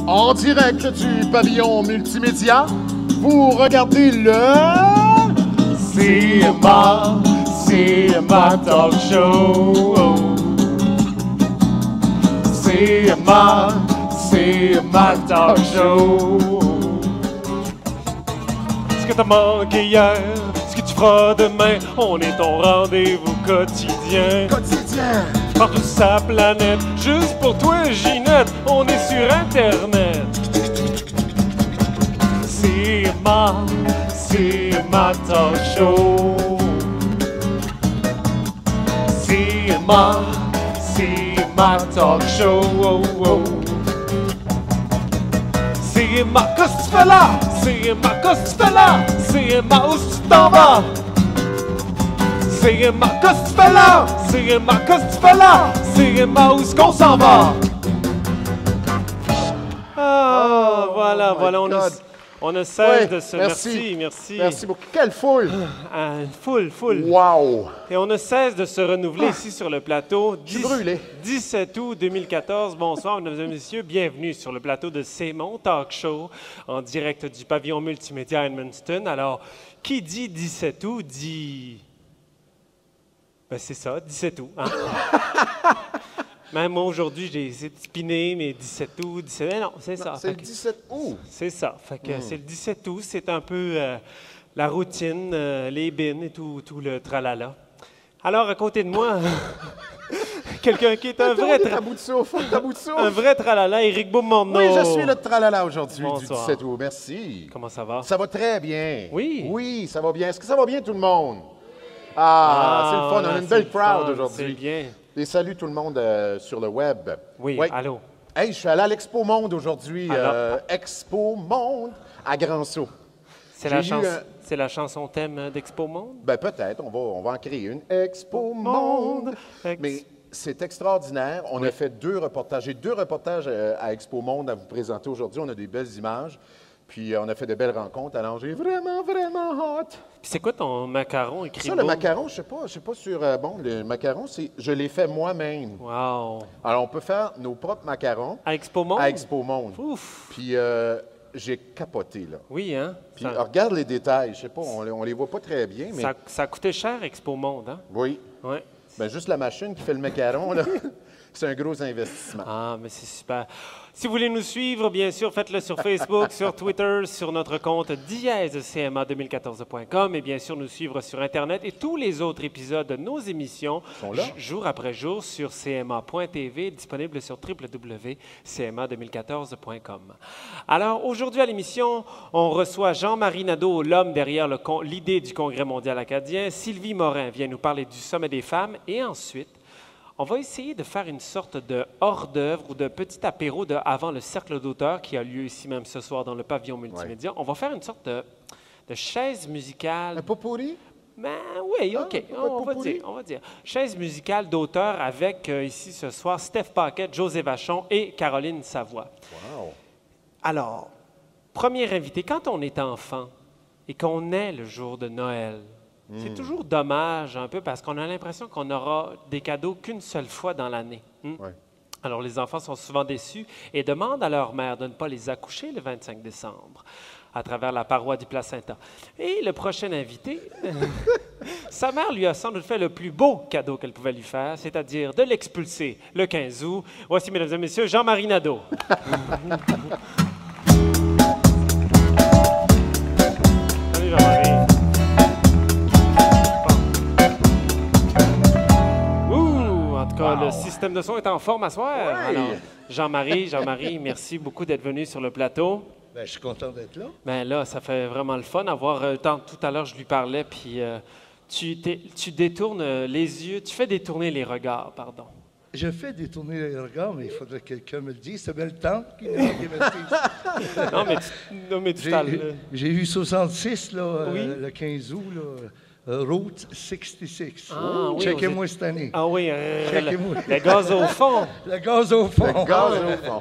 En direct du pavillon multimédia, vous regardez le CMA Talk Show. CMA Talk Show. Ce que t'as manqué hier, ce que tu feras demain, on est ton rendez-vous quotidien. quotidien. Partout sur sa planète, juste pour toi, Ginette, on est sur Internet. CMA Talk Show. CMA Talk Show. CMA, qu'est-ce que tu fais là? CMA, qu'est-ce que tu fais là? CMA, où tu t'en vas? CMA, qu'est-ce que tu fais là? CMA, qu'est-ce que tu fais là? CMA, où est-ce qu'on s'en va? Ah, voilà, my God. on ne cesse Ouais, de se... merci. Merci. Merci beaucoup. Quelle foule! Full. Wow! Et on ne cesse de se renouveler ici sur le plateau. Je suis brûlé. 17 août 2014. Bonsoir, mesdames et messieurs. Bienvenue sur le plateau de CMA Talk Show en direct du pavillon multimédia à Edmundston. Alors, qui dit 17 août dit... Ben, c'est ça, 17 août. Hein? Même moi, aujourd'hui, j'ai essayé de spinner, mais 17 août, 17... Non, c'est ça. C'est le 17 août. C'est ça. Fait que c'est le 17 août. C'est un peu la routine, les bins et tout le tralala. Alors, à côté de moi, quelqu'un qui est un vrai... T'as bout de souffle, t'as bout de souffle. Un vrai tralala, Éric Beaumont. Oui, je suis le tralala aujourd'hui du Bonsoir. 17 août. Merci. Comment ça va? Ça va très bien. Oui. Oui, ça va bien. Est-ce que ça va bien, tout le monde? Ah, c'est le fun. On a une belle crowd C'est aujourd'hui. bien. Et salut tout le monde sur le web. Oui, allô? Hey, je suis allé à l'Expo Monde aujourd'hui. Alors? Expo Monde à Grand-Sault. C'est la chanson thème d'Expo Monde? Ben peut-être, on va en créer une. Expo Monde. Mais c'est extraordinaire. On a fait 2 reportages. J'ai 2 reportages à Expo Monde à vous présenter aujourd'hui. On a des belles images. Puis on a fait de belles rencontres. Alors j'ai vraiment hâte. Puis c'est quoi ton macaron écrit? Ça, le macaron, je sais pas sur... bon, le macaron, je l'ai fait moi-même. Wow! Alors, on peut faire nos propres macarons À Expo Monde? à Expo Monde. Ouf! Puis j'ai capoté, là. Oui, hein? Puis regarde les détails. Je sais pas, on les voit pas très bien, mais... Ça a coûté cher, Expo Monde, hein? Oui. Oui. Bien, juste la machine qui fait le macaron, là, c'est un gros investissement. Ah, mais c'est super. Si vous voulez nous suivre, bien sûr, faites-le sur Facebook, sur Twitter, sur notre compte cma2014.com et bien sûr nous suivre sur Internet et tous les autres épisodes de nos émissions sont là. jour après jour sur cma.tv, disponible sur www.cma2014.com. Alors, aujourd'hui à l'émission, on reçoit Jean-Marie Nadeau, l'homme derrière l'idée du Congrès mondial acadien. Sylvie Morin vient nous parler du Sommet des femmes et ensuite, on va essayer de faire une sorte de hors-d'œuvre ou de petit apéro avant le cercle d'auteurs qui a lieu ici même ce soir dans le pavillon multimédia. Ouais. On va faire une sorte de chaise musicale. Un pot-pourri? Ben oui, OK. On va dire. Chaise musicale d'auteurs avec ici ce soir Steph Paquette, José Vachon et Caroline Savoie. Wow! Alors, premier invité, quand on est enfant et qu'on est le jour de Noël, c'est toujours dommage un peu parce qu'on a l'impression qu'on aura des cadeaux qu'une seule fois dans l'année. Ouais. Alors, les enfants sont souvent déçus et demandent à leur mère de ne pas les accoucher le 25 décembre à travers la paroi du placenta. Et le prochain invité, sa mère lui a sans doute fait le plus beau cadeau qu'elle pouvait lui faire, c'est-à-dire de l'expulser le 15 août. Voici, mesdames et messieurs, Jean-Marie Nadeau. Salut, Jean-Marie. En tout cas, le système de son est en forme à soir. Ouais. Alors, Jean-Marie, merci beaucoup d'être venu sur le plateau. Bien, je suis content d'être là. Bien là, ça fait vraiment le fun. Tout à l'heure, je lui parlais, puis tu détournes les yeux, tu fais détourner les regards, pardon. Je fais détourner les regards, mais il faudrait que quelqu'un me le dise. C'est bien le temps qui m'a Non, mais tu t'as... J'ai eu 66 là, Oui. le 15 août, là, Route 66. Ah, oui, checkez-moi cette année. Ah oui, Checkez-moi. le gaz au fond. Le gaz au fond. Le gaz au fond.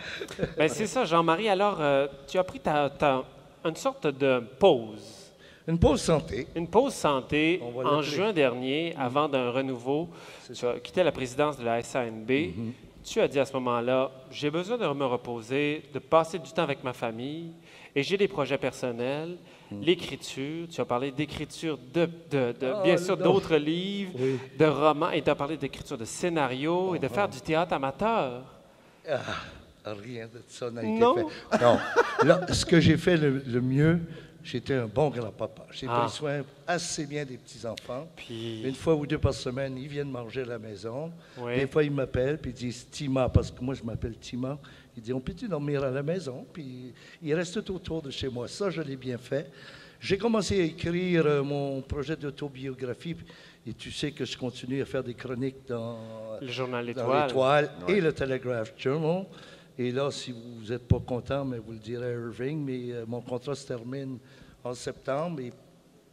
Bien, c'est ça, Jean-Marie. Alors, tu as pris une sorte de pause. Une pause santé. Une pause santé On va en l'appeler. juin dernier, avant d'un renouveau. Tu as quitté la présidence de la SANB. tu as dit à ce moment-là, j'ai besoin de me reposer, de passer du temps avec ma famille, et j'ai des projets personnels, l'écriture, tu as parlé d'écriture bien sûr non. d'autres livres, Oui. de romans, et tu as parlé d'écriture de scénarios et de faire du théâtre amateur. Rien de ça n'a été Non? fait. Non. Là, ce que j'ai fait le mieux, j'étais un bon grand-papa. J'ai Ah. pris soin assez bien des petits-enfants. Puis, Une fois ou deux par semaine, ils viennent manger à la maison. Oui. Des fois, ils m'appellent puis ils disent Tima, parce que moi, je m'appelle Tima. Ils disent on peut-tu dormir à la maison? Puis ils restent tout autour de chez moi. Ça, je l'ai bien fait. J'ai commencé à écrire mon projet d'autobiographie. Et tu sais que je continue à faire des chroniques dans le journal dans L'Étoile. l'Étoile et le Telegraph Journal. Et là, si vous n'êtes pas content, mais vous le direz à Irving, mais mon contrat se termine en septembre et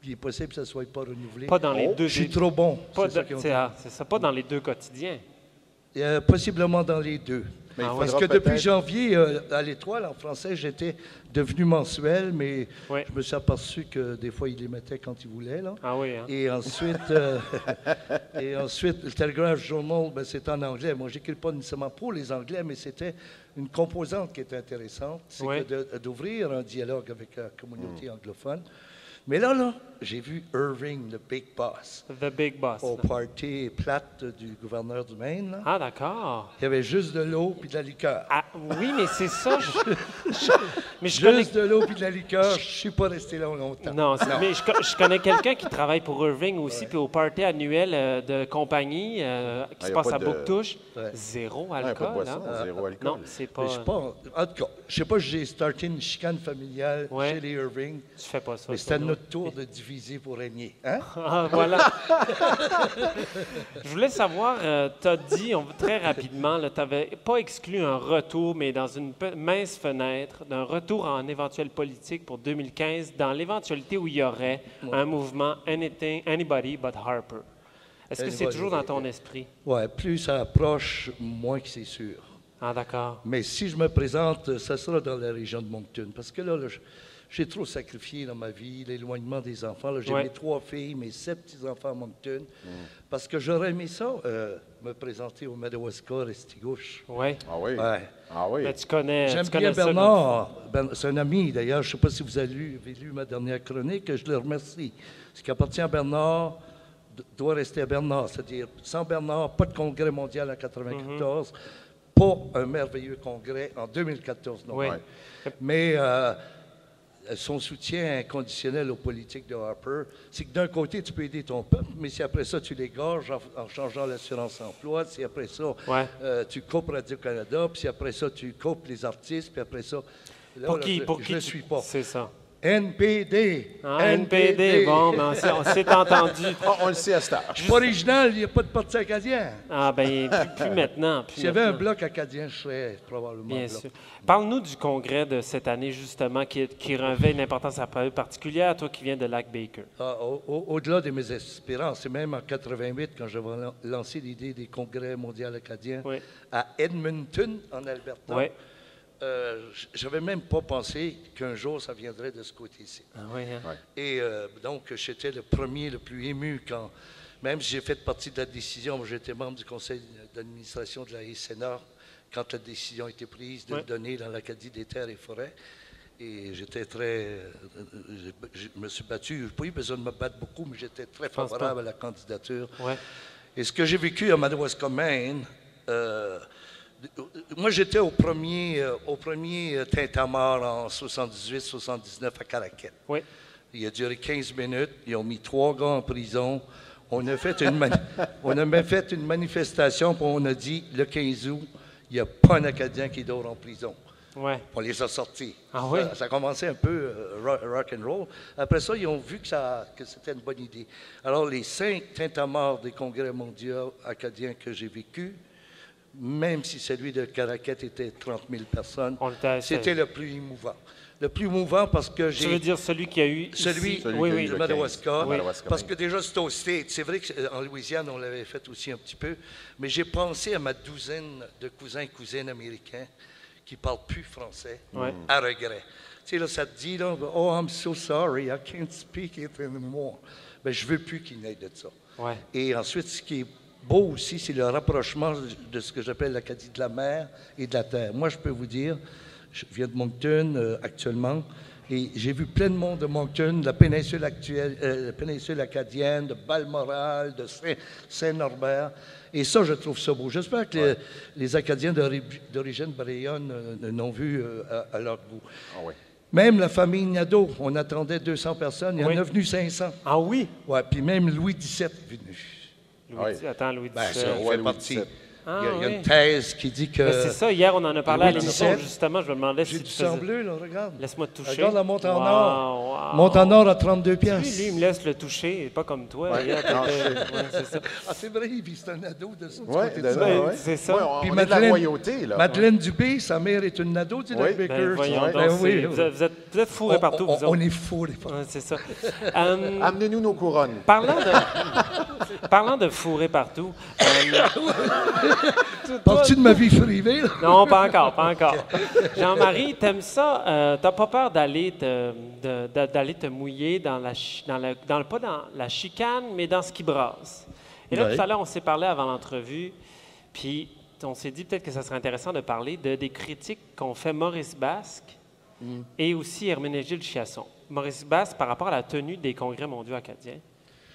il est possible que ça ne soit pas renouvelé. Pas dans les deux. Je suis trop bon. Pas c'est ça de- qu'ils ont c'est dit. c'est ça, pas dans les deux quotidiens. Possiblement dans les deux. Mais il Ah, Parce faudra que depuis peut-être- janvier, à l'Étoile, en français, j'étais devenu mensuel, mais Oui. je me suis aperçu que des fois, il les mettait quand il voulait. Là. Ah oui, hein? Et ensuite, le Telegraph Journal, ben, c'est en anglais. Moi, je n'écris pas nécessairement pour les Anglais, mais c'était une composante qui était intéressante. C'est Oui. d'ouvrir un dialogue avec la communauté anglophone. Mais là, j'ai vu Irving, le Big Boss, The Big Boss. au là. party plate du gouverneur du Maine. Là. Ah, d'accord. Il y avait juste de l'eau puis de la liqueur. Ah, oui, mais c'est ça. Mais je connais. Juste de l'eau puis de la liqueur, je ne suis pas resté là longtemps. Non, mais je connais quelqu'un qui travaille pour Irving aussi, puis au party annuel de compagnie qui se y a passe pas à de- Bouctouche, Ouais. zéro Ouais, pas de alcool. boisson, hein? zéro alcool. Non, c'est pas. Mais je sais pas, en tout cas, je sais pas, j'ai starté une chicane familiale Ouais. chez les Irving, Tu fais pas ça. mais toi, c'était non? notre tour de diviser pour régner. Hein? Ah, voilà. Je voulais savoir, tu as dit très rapidement, tu n'avais pas exclu un retour, mais dans une mince fenêtre, d'un retour en éventuelle politique pour 2015, dans l'éventualité où il y aurait un mouvement Anybody but Harper. Est-ce que c'est Anybody toujours dans but ton esprit? Ouais, plus ça approche, moins que c'est sûr. Ah, d'accord. Mais si je me présente, ça sera dans la région de Moncton. Parce que là, j'ai trop sacrifié dans ma vie, l'éloignement des enfants. Là, j'ai Ouais. mes 3 filles, mes 7 petits-enfants à Moncton. Parce que j'aurais aimé ça, me présenter au Madawaska, Restigouche. Oui. Ah oui? Ouais. Ah oui? Mais tu connais, J'aime tu connais bien ça, Bernard. C'est un ami, d'ailleurs. Je ne sais pas si vous avez lu ma dernière chronique. Je le remercie. Ce qui appartient à Bernard doit rester à Bernard. C'est-à-dire, sans Bernard, pas de congrès mondial en 1994, pas un merveilleux congrès en 2014 non Oui. plus. Mais son soutien inconditionnel aux politiques de Harper, c'est que d'un côté, tu peux aider ton peuple, mais si après ça, tu l'égorges en changeant l'assurance-emploi, si après ça, Ouais. tu coupes Radio-Canada, puis si après ça, tu coupes les artistes, puis après ça... Là, Pour là, qui? je ne le suis pas. C'est ça. NPD! Ah, NPD, bon, mais on s'est entendu. Ah, on le sait à cette heure. Je suis pas original, il n'y a pas de parti acadien. Ah, ben plus maintenant. plus S'il y avait un maintenant. bloc acadien, je serais probablement Bien là. sûr. Parle-nous du congrès de cette année, justement, qui revêt une importance particulière, toi qui viens de Lac-Baker. Ah, au-delà de mes espérances, c'est même en 88, quand j'avais lancé l'idée des congrès mondiaux acadiens Oui. à Edmonton, en Alberta. Oui. J'avais même pas pensé qu'un jour ça viendrait de ce côté-ci. Ah oui, hein? Ouais. Et donc, j'étais le premier, le plus ému quand, même si j'ai fait partie de la décision, j'étais membre du conseil d'administration de la SNA quand la décision a été prise de Ouais. le donner dans l'Acadie des terres et forêts. Et j'étais très. Je me suis battu. Je n'ai pas eu besoin de me battre beaucoup, mais j'étais très pense favorable pas. à la candidature. Ouais. Et ce que j'ai vécu à Madawaska, Maine, moi j'étais au premier tintamarre en 78-79 à Caraquette. Oui. Il a duré 15 minutes. Ils ont mis 3 gars en prison. On a fait on a même fait une manifestation, puis on a dit, le 15 août, il n'y a pas un Acadien qui dort en prison. Ouais. On les a sortis. Ah oui? Ça a commencé un peu rock and roll. Après ça, ils ont vu que c'était une bonne idée. Alors, les 5 tintamarres des congrès mondiaux acadiens que j'ai vécus, même si celui de Caraquette était 30 000 personnes, On était- c'était le plus émouvant. Le plus émouvant parce que Tu veux j'ai... dire celui qui a eu. Celui, ici? Celui Oui, qui a oui. eu de le Madawaska, 15. Madawaska, parce oui. que déjà c'était au State. C'est vrai qu'en Louisiane, on l'avait fait aussi un petit peu, mais j'ai pensé à ma douzaine de cousins et cousines américains qui ne parlent plus français, Ouais. à regret. Tu sais, là, ça te dit, là, oh, I'm so sorry, I can't speak it anymore. Ben, je ne veux plus qu'ils n'aient de ça. Ouais. Et ensuite, ce qui est beau aussi, c'est le rapprochement de ce que j'appelle l'Acadie de la mer et de la terre. Moi, je peux vous dire, je viens de Moncton actuellement, et j'ai vu plein de monde de Moncton, de la péninsule actuelle, la péninsule acadienne, de Balmoral, de Saint-Norbert. Et ça, je trouve ça beau. J'espère que les Acadiens d'origine baréonne l'ont vu à leur goût. Ah oui. Même la famille Nadeau, on attendait 200 personnes, il y en a venu 500. Ah oui? Oui, puis même Louis XVII est venu. Attends, Louis Ben, XVII. ça roi fait Louis partie. XVII. Il y a une thèse qui dit que... Mais c'est ça, hier, on en a parlé à Louis l'émission, XVII. justement. Je me demandais J'ai si du tu sang faisais... bleu, là, regarde. Laisse-moi te toucher. Regarde la montre en Wow, or. wow. Montre en or à 32 Lui, piastres. il me laisse le toucher, pas comme toi. Ouais. Hier, Non, c'est ça. Ah, c'est vrai, il vit, c'est un ado de ce Oui, côté de ça. C'est ça. on Puis est de la royauté, là. Madeleine Dubé, sa mère est une ado du lac Oui. Baker. Ben, voyons Ouais. donc, Ben oui. vous êtes fourrés partout, vous On autres. est fous, les fois. Ouais, c'est ça. Amenez-nous nos couronnes. Parlant de fourrer partout, Parles-tu de ma vie privée, là? non, pas encore, pas encore. Jean-Marie, t'aimes ça? T'as pas peur d'aller te mouiller pas dans la chicane, mais dans ce qui brasse. Et là, Ouais. tout à l'heure, on s'est parlé avant l'entrevue, puis on s'est dit peut-être que ça serait intéressant de parler des critiques qu'ont fait Maurice Basque et aussi Herménégilde Chiasson. Maurice Basque par rapport à la tenue des congrès mondiaux acadiens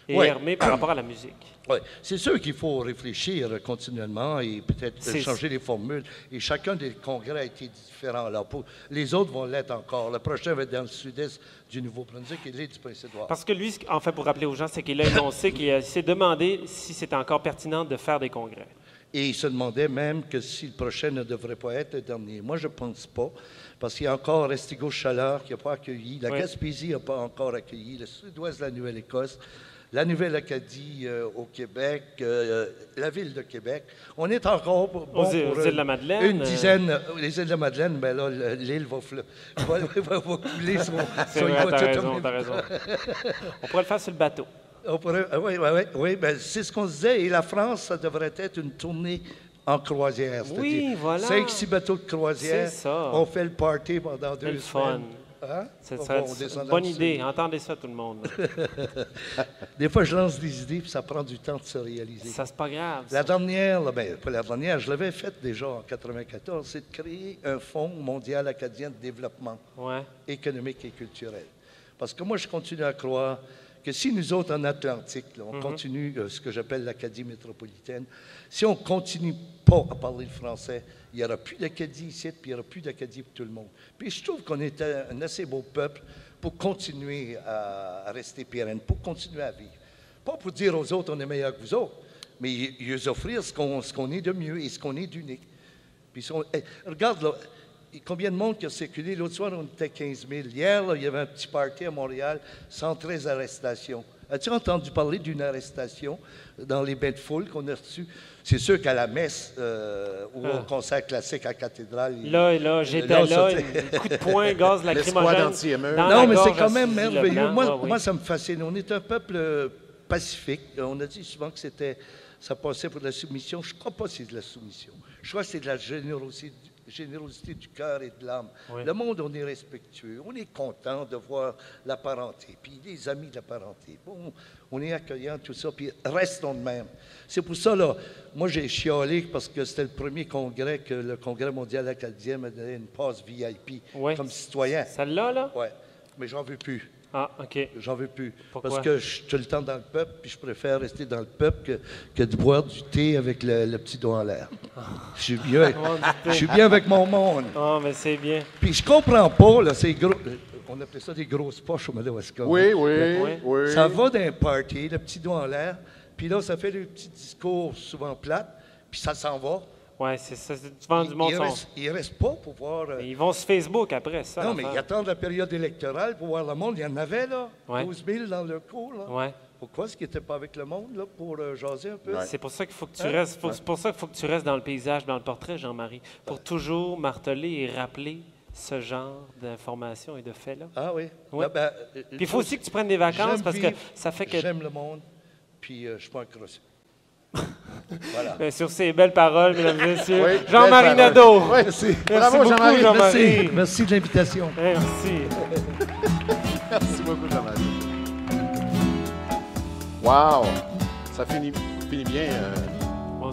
et Ouais. Hermé par rapport à la musique. Oui, c'est sûr qu'il faut réfléchir continuellement et peut-être C'est- changer les formules. Et chacun des congrès a été différent. Alors, les autres vont l'être encore. Le prochain va être dans le sud-est du Nouveau-Brunswick et l'île du Prince-Édouard. Parce que lui, en fait, pour rappeler aux gens, c'est qu'il a énoncé qu'il s'est demandé si c'était encore pertinent de faire des congrès. Et il se demandait même que si le prochain ne devrait pas être le dernier. Moi, je ne pense pas, parce qu'il y a encore Restigouche-Chaleur qui n'a pas accueilli, la Oui. Gaspésie n'a pas encore accueilli, le sud-ouest de la Nouvelle-Écosse, la Nouvelle-Acadie au Québec, la ville de Québec. On est encore bon Aux pour îles de la Madeleine, une dizaine. Les îles de la Madeleine, ben là, l'île va couler. C'est vrai, t'as raison. On pourrait le faire sur le bateau. Oui, ben, c'est ce qu'on se disait. Et la France, ça devrait être une tournée en croisière. Oui, c'est-à-dire voilà. 5-6 bateaux de croisière. C'est ça. On fait le party pendant 2 le semaines. fun. Hein? C'est On ça, va c'est descendre une bonne là-dessus. idée. Entendez ça, tout le monde. Des fois, je lance des idées, puis ça prend du temps de se réaliser. Ça, c'est pas grave. ça. La dernière, là, ben, pas la dernière, je l'avais faite déjà en 1994, c'est de créer un Fonds mondial acadien de développement Ouais. économique et culturel. Parce que moi, je continue à croire que si nous autres, en Atlantique, là, on continue ce que j'appelle l'Acadie métropolitaine, si on ne continue pas à parler le français, il n'y aura plus d'Acadie ici, puis il n'y aura plus d'Acadie pour tout le monde. Puis je trouve qu'on est un assez beau peuple pour continuer à rester pérenne, pour continuer à vivre. Pas pour dire aux autres on est meilleur que vous autres, mais ils offrir ce qu'on est de mieux et ce qu'on est d'unique. Puis regarde, là, combien de monde qui a circulé? L'autre soir, on était 15 000. Hier, là, il y avait un petit party à Montréal, 113 arrestations. As-tu entendu parler d'une arrestation dans les bains de foule qu'on a reçus? C'est sûr qu'à la messe ou au concert classique à la cathédrale... Là, j'étais là, un coup de poing, gaz L'escouade lacrymogène. anti-émeute. dans la Non, mais c'est gorge quand à même Suzy merveilleux. Leblanc. Moi, ça me fascine. On est un peuple pacifique. On a dit souvent que ça passait pour de la soumission. Je ne crois pas que c'est de la soumission. Je crois que c'est de la générosité du cœur et de l'âme. Oui. Le monde, on est respectueux. On est content de voir la parenté. Puis les amis de la parenté. Bon, on est accueillant, tout ça. Puis restons de même. C'est pour ça, là, moi, j'ai chialé parce que c'était le premier congrès que le Congrès mondial acadien m'a donné une passe VIP Oui. comme citoyen. Celle-là, là? Oui, mais j'en veux plus. Ah, OK. J'en veux plus. Pourquoi? Parce que je suis tout le temps dans le peuple, puis je préfère rester dans le peuple que de boire du thé avec le petit doigt en l'air. Je suis bien. Je suis bien avec mon monde. Ah, mais c'est bien. Puis je comprends pas, là, c'est gros. On appelait ça des grosses poches au Madawaska. Oui, Oui. oui. Ça va d'un party, le petit doigt en l'air, puis là, ça fait le petit discours souvent plate, puis ça s'en va. Ouais, c'est ça. Tu vends du monde. Il reste pas pour voir. Ils vont sur Facebook après ça. Non, mais l'affaire. ils attendent la période électorale pour voir le monde. Il y en avait, là, Ouais. 12 000 dans le cours, là. Ouais. Pourquoi est-ce qu'ils n'étaient pas avec le monde, là, pour jaser un peu? C'est pour ça qu'il faut que tu restes. C'est pour ça qu'il faut que tu restes dans le paysage, dans le portrait, Jean-Marie, pour toujours marteler et rappeler ce genre d'informations et de faits-là. Ah oui? Ouais. Ah, ben, Puis il faut aussi que tu prennes des vacances j'aime parce que vivre, ça fait que. J'aime le monde, puis je suis pas un crossé. Voilà. Ben, sur ces belles paroles, mesdames et messieurs, Oui, Jean-Marie belle Nadeau. parole. Oui, Merci. Bravo, beaucoup, Jean-Marie. Jean-Marie. Merci de l'invitation. Merci. Merci beaucoup, Jean-Marie. Wow! Ça finit bien.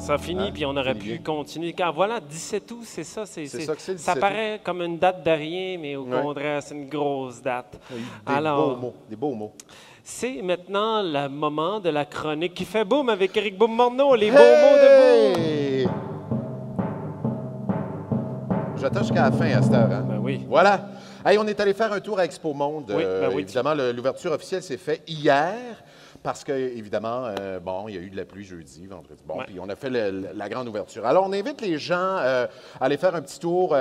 ça finit, Hein? puis on aurait Finit pu bien. continuer. Car voilà, 17 août, c'est ça. C'est ça que c'est, le Ça 17 paraît comme une date de rien, mais au Ouais. contraire, c'est une grosse date. Il y a eu Alors, beaux mots, des beaux mots. c'est maintenant le moment de la chronique qui fait boum avec Éric Boum-Morneau, les beaux mots de boum. Hey! J'attends jusqu'à la fin à cette heure. Hein? Ben oui. Voilà. Hey, on est allé faire un tour à Expo Monde. Oui, ben oui. Évidemment, l'ouverture officielle s'est faite hier. Parce que, évidemment, bon, il y a eu de la pluie jeudi, vendredi. Bon, Ouais. puis on a fait la grande ouverture. Alors, on invite les gens à aller faire un petit tour.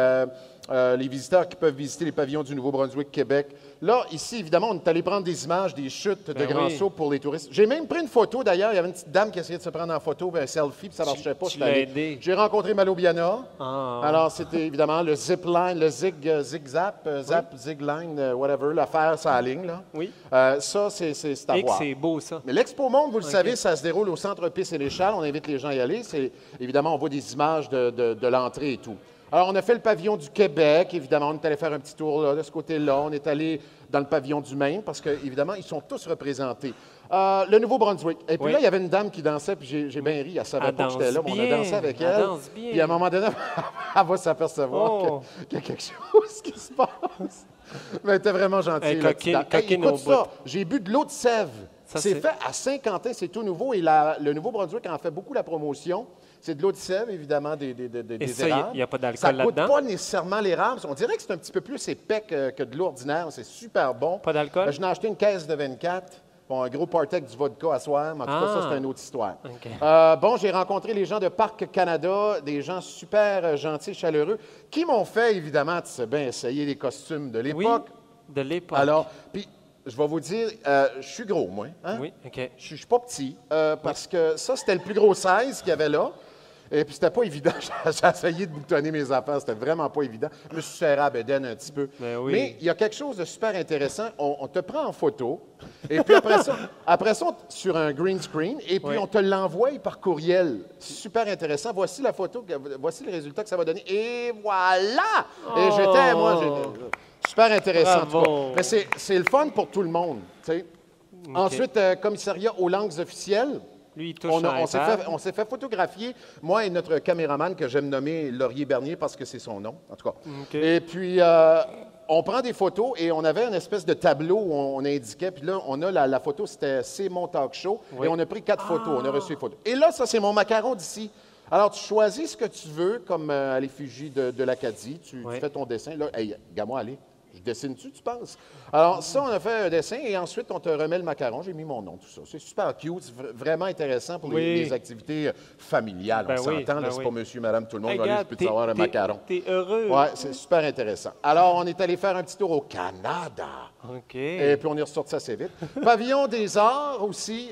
Les visiteurs qui peuvent visiter les pavillons du Nouveau-Brunswick, Québec. Là, ici, évidemment, on est allé prendre des images, des chutes de Ben grands oui. sauts pour les touristes. J'ai même pris une photo, d'ailleurs. Il y avait une petite dame qui essayait de se prendre en photo, un selfie, puis ça ne marchait pas. tu J'étais l'as allé. aidé. J'ai rencontré Malobiana. Ah. Alors, c'était évidemment le zipline, le zig-zap, zig-line, whatever, l'affaire, ça la ligne, là. Oui. Ça, c'est à Et que voir. c'est beau, ça. Mais l'Expo Monde, vous le savez, ça se déroule au Centre Pisse-et-L'échelle. On invite les gens à y aller. Évidemment, on voit des images de l'entrée et tout. Alors, on a fait le pavillon du Québec. Évidemment, on est allé faire un petit tour là, de ce côté-là. On est allé dans le pavillon du Maine parce qu'évidemment, ils sont tous représentés. Le Nouveau-Brunswick. Et puis Oui. là, il y avait une dame qui dansait, puis j'ai bien ri. Elle savait Elle pas que j'étais là, mais on a danse dansé avec bien, elle. elle danse bien. Puis à un moment donné, elle va s'apercevoir Oh. qu'il y a quelque chose qui se passe. Mais elle était vraiment gentille. Elle est la petite dame. coquine écoute au ça, bout. j'ai bu de l'eau de Sèvres. Ça, C'est c'est- fait à Saint-Quentin, c'est tout nouveau. Et le Nouveau-Brunswick en fait beaucoup la promotion. C'est de l'eau de Sèvres, évidemment, des ça, il érables. y a pas d'alcool Ça coûte là-dedans? pas nécessairement l'érable. On dirait que c'est un petit peu plus épais que de l'eau ordinaire. C'est super bon. Pas d'alcool? Je n'ai acheté une caisse de 24. Bon, un gros party avec du vodka à soir, mais en tout cas, ça, Ah. c'est une autre histoire. OK. Bon, j'ai rencontré les gens de Parc Canada, des gens super gentils, chaleureux, qui m'ont fait, évidemment, tu sais bien, essayer les costumes de Oui, l'époque. de l'époque. Alors, puis, je vais vous dire, je suis gros, moi. Hein? Oui, OK. Je suis pas petit, parce que ça, c'était le plus gros size qu'il y avait là. Et puis, c'était pas évident. J'ai essayé de boutonner mes affaires. C'était vraiment pas évident. Je me suis serré à bedaine un petit peu. Ben oui. Mais il y a quelque chose de super intéressant. On te prend en photo. Et puis, après ça, sur un green screen. Et puis, Oui. on te l'envoie par courriel. Super intéressant. Voici la photo. Voici le résultat que ça va donner. Et voilà! Et j'étais, moi, super intéressant. en tout cas. Bravo. Mais c'est le fun pour tout le monde. Tu sais. Ensuite, commissariat aux langues officielles. Lui, il touche On s'est fait photographier, moi et notre caméraman que j'aime nommer Laurier Bernier parce que c'est son nom, en tout cas. OK. Et puis, on prend des photos et on avait une espèce de tableau où on indiquait. Puis là, on a la photo, c'était C'est mon talk show. Oui. Et on a pris 4 photos, on a reçu les photos. Et là, ça, c'est mon macaron d'ici. Alors, tu choisis ce que tu veux comme à l'effigie de l'Acadie. Tu Oui. fais ton dessin. Là, hey, regarde-moi, allez. Je dessine-tu, tu penses? Alors, ça, on a fait un dessin et ensuite, on te remet le macaron. J'ai mis mon nom, tout ça. C'est super cute, c'est vraiment intéressant pour Oui. les activités familiales. Ben on oui, s'entend, là, ben c'est oui. pas monsieur, madame, tout le monde Hey, va aller, regarde, tu peux savoir un macaron. T'es heureux. Oui, c'est super intéressant. Alors, on est allé faire un petit tour au Canada. OK. Et puis, on est ressorti assez vite. Pavillon des arts aussi.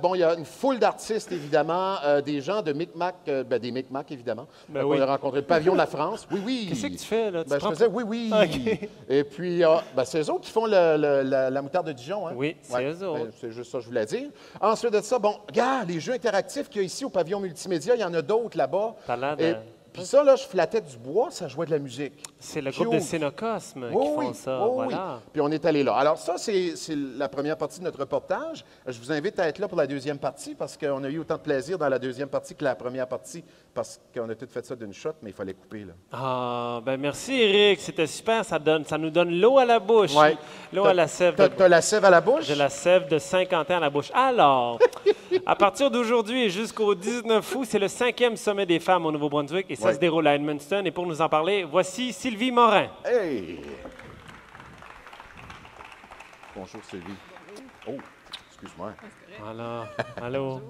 Bon, il y a une foule d'artistes, évidemment, des gens de Micmac, des Micmac, évidemment. Ben Donc, oui. on a rencontré le Pavillon de la France. Oui, oui. Qu'est-ce que tu fais, là? Tu Ben, je prends- faisais oui, oui. OK. Et puis, c'est eux autres qui font la moutarde de Dijon. Hein? Oui, c'est eux autres. C'est juste ça que je voulais dire. Ensuite de ça, bon, regarde, les jeux interactifs qu'il y a ici au pavillon multimédia, il y en a d'autres là-bas. T'as l'air Et de- puis ça, là, je flattais du bois, ça jouait de la musique. C'est le groupe de Cute. Sénocosme qui Oui, font oui, ça. oui, oui. Voilà. Puis on est allé là. Alors ça, c'est la première partie de notre reportage. Je vous invite à être là pour la deuxième partie parce qu'on a eu autant de plaisir dans la deuxième partie que la première partie parce qu'on a tout fait ça d'une shot, mais il fallait couper, là. Ah, ben merci, Eric. C'était super. Ça nous donne l'eau à la bouche. Ouais. L'eau à la sève. T'as la sève à la bouche? J'ai la sève de Saint-Quentin à la bouche. Alors, à partir d'aujourd'hui et jusqu'au 19 août, c'est le 5e sommet des femmes au Nouveau-Brunswick et ça Ouais. se déroule à Edmundston. Et pour nous en parler, voici Sylvie Morin. Hey! Bonjour, Sylvie. Oh, excuse-moi. Voilà. Allô.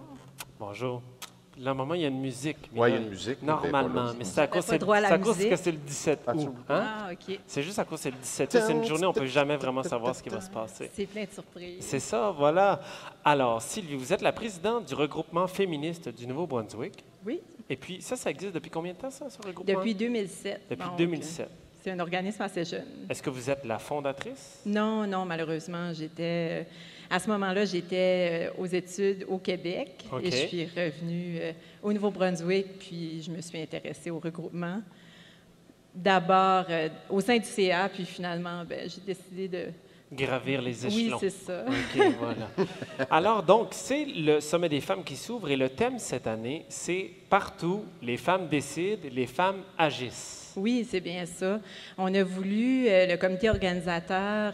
Bonjour. Là, maman, il y a une musique. Ouais, il y a là, une musique, mais Normalement. t'es pas là. Mais c'est à cause, pas droit à la c'est à cause musique. que c'est le 17 Ah, août. tu- Hein? Ah, OK. C'est juste à cause que c'est le 17 août. C'est une journée, on ne peut jamais vraiment savoir ce qui va se passer. C'est plein de surprises. C'est ça, voilà. Alors, Sylvie, vous êtes la présidente du regroupement féministe du Nouveau-Brunswick. Oui, Et puis, ça existe depuis combien de temps, ça, ce regroupement? depuis 2007. Depuis Donc, 2007. C'est un organisme assez jeune. Est-ce que vous êtes la fondatrice? Non, non, malheureusement, à ce moment-là, j'étais aux études au Québec OK. et je suis revenue au Nouveau-Brunswick, puis je me suis intéressée au regroupement. D'abord au sein du CA, puis finalement, j'ai décidé Gravir les échelons. Oui, c'est ça. OK, voilà. Alors, donc, c'est le Sommet des femmes qui s'ouvre et le thème cette année, c'est « Partout, les femmes décident, les femmes agissent ». Oui, c'est bien ça. On a voulu, le comité organisateur,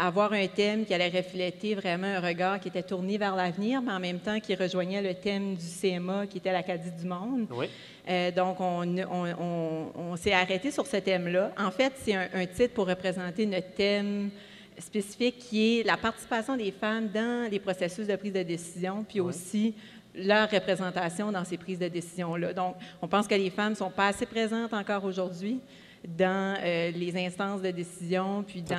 avoir un thème qui allait refléter vraiment un regard qui était tourné vers l'avenir, mais en même temps qui rejoignait le thème du CMA, qui était l'Acadie du monde. Oui. Donc, on s'est arrêté sur ce thème-là. En fait, c'est un titre pour représenter notre thème spécifique qui est la participation des femmes dans les processus de prise de décision, puis aussi leur représentation dans ces prises de décision-là. Donc, on pense que les femmes ne sont pas assez présentes encore aujourd'hui dans les instances de décision, puis dans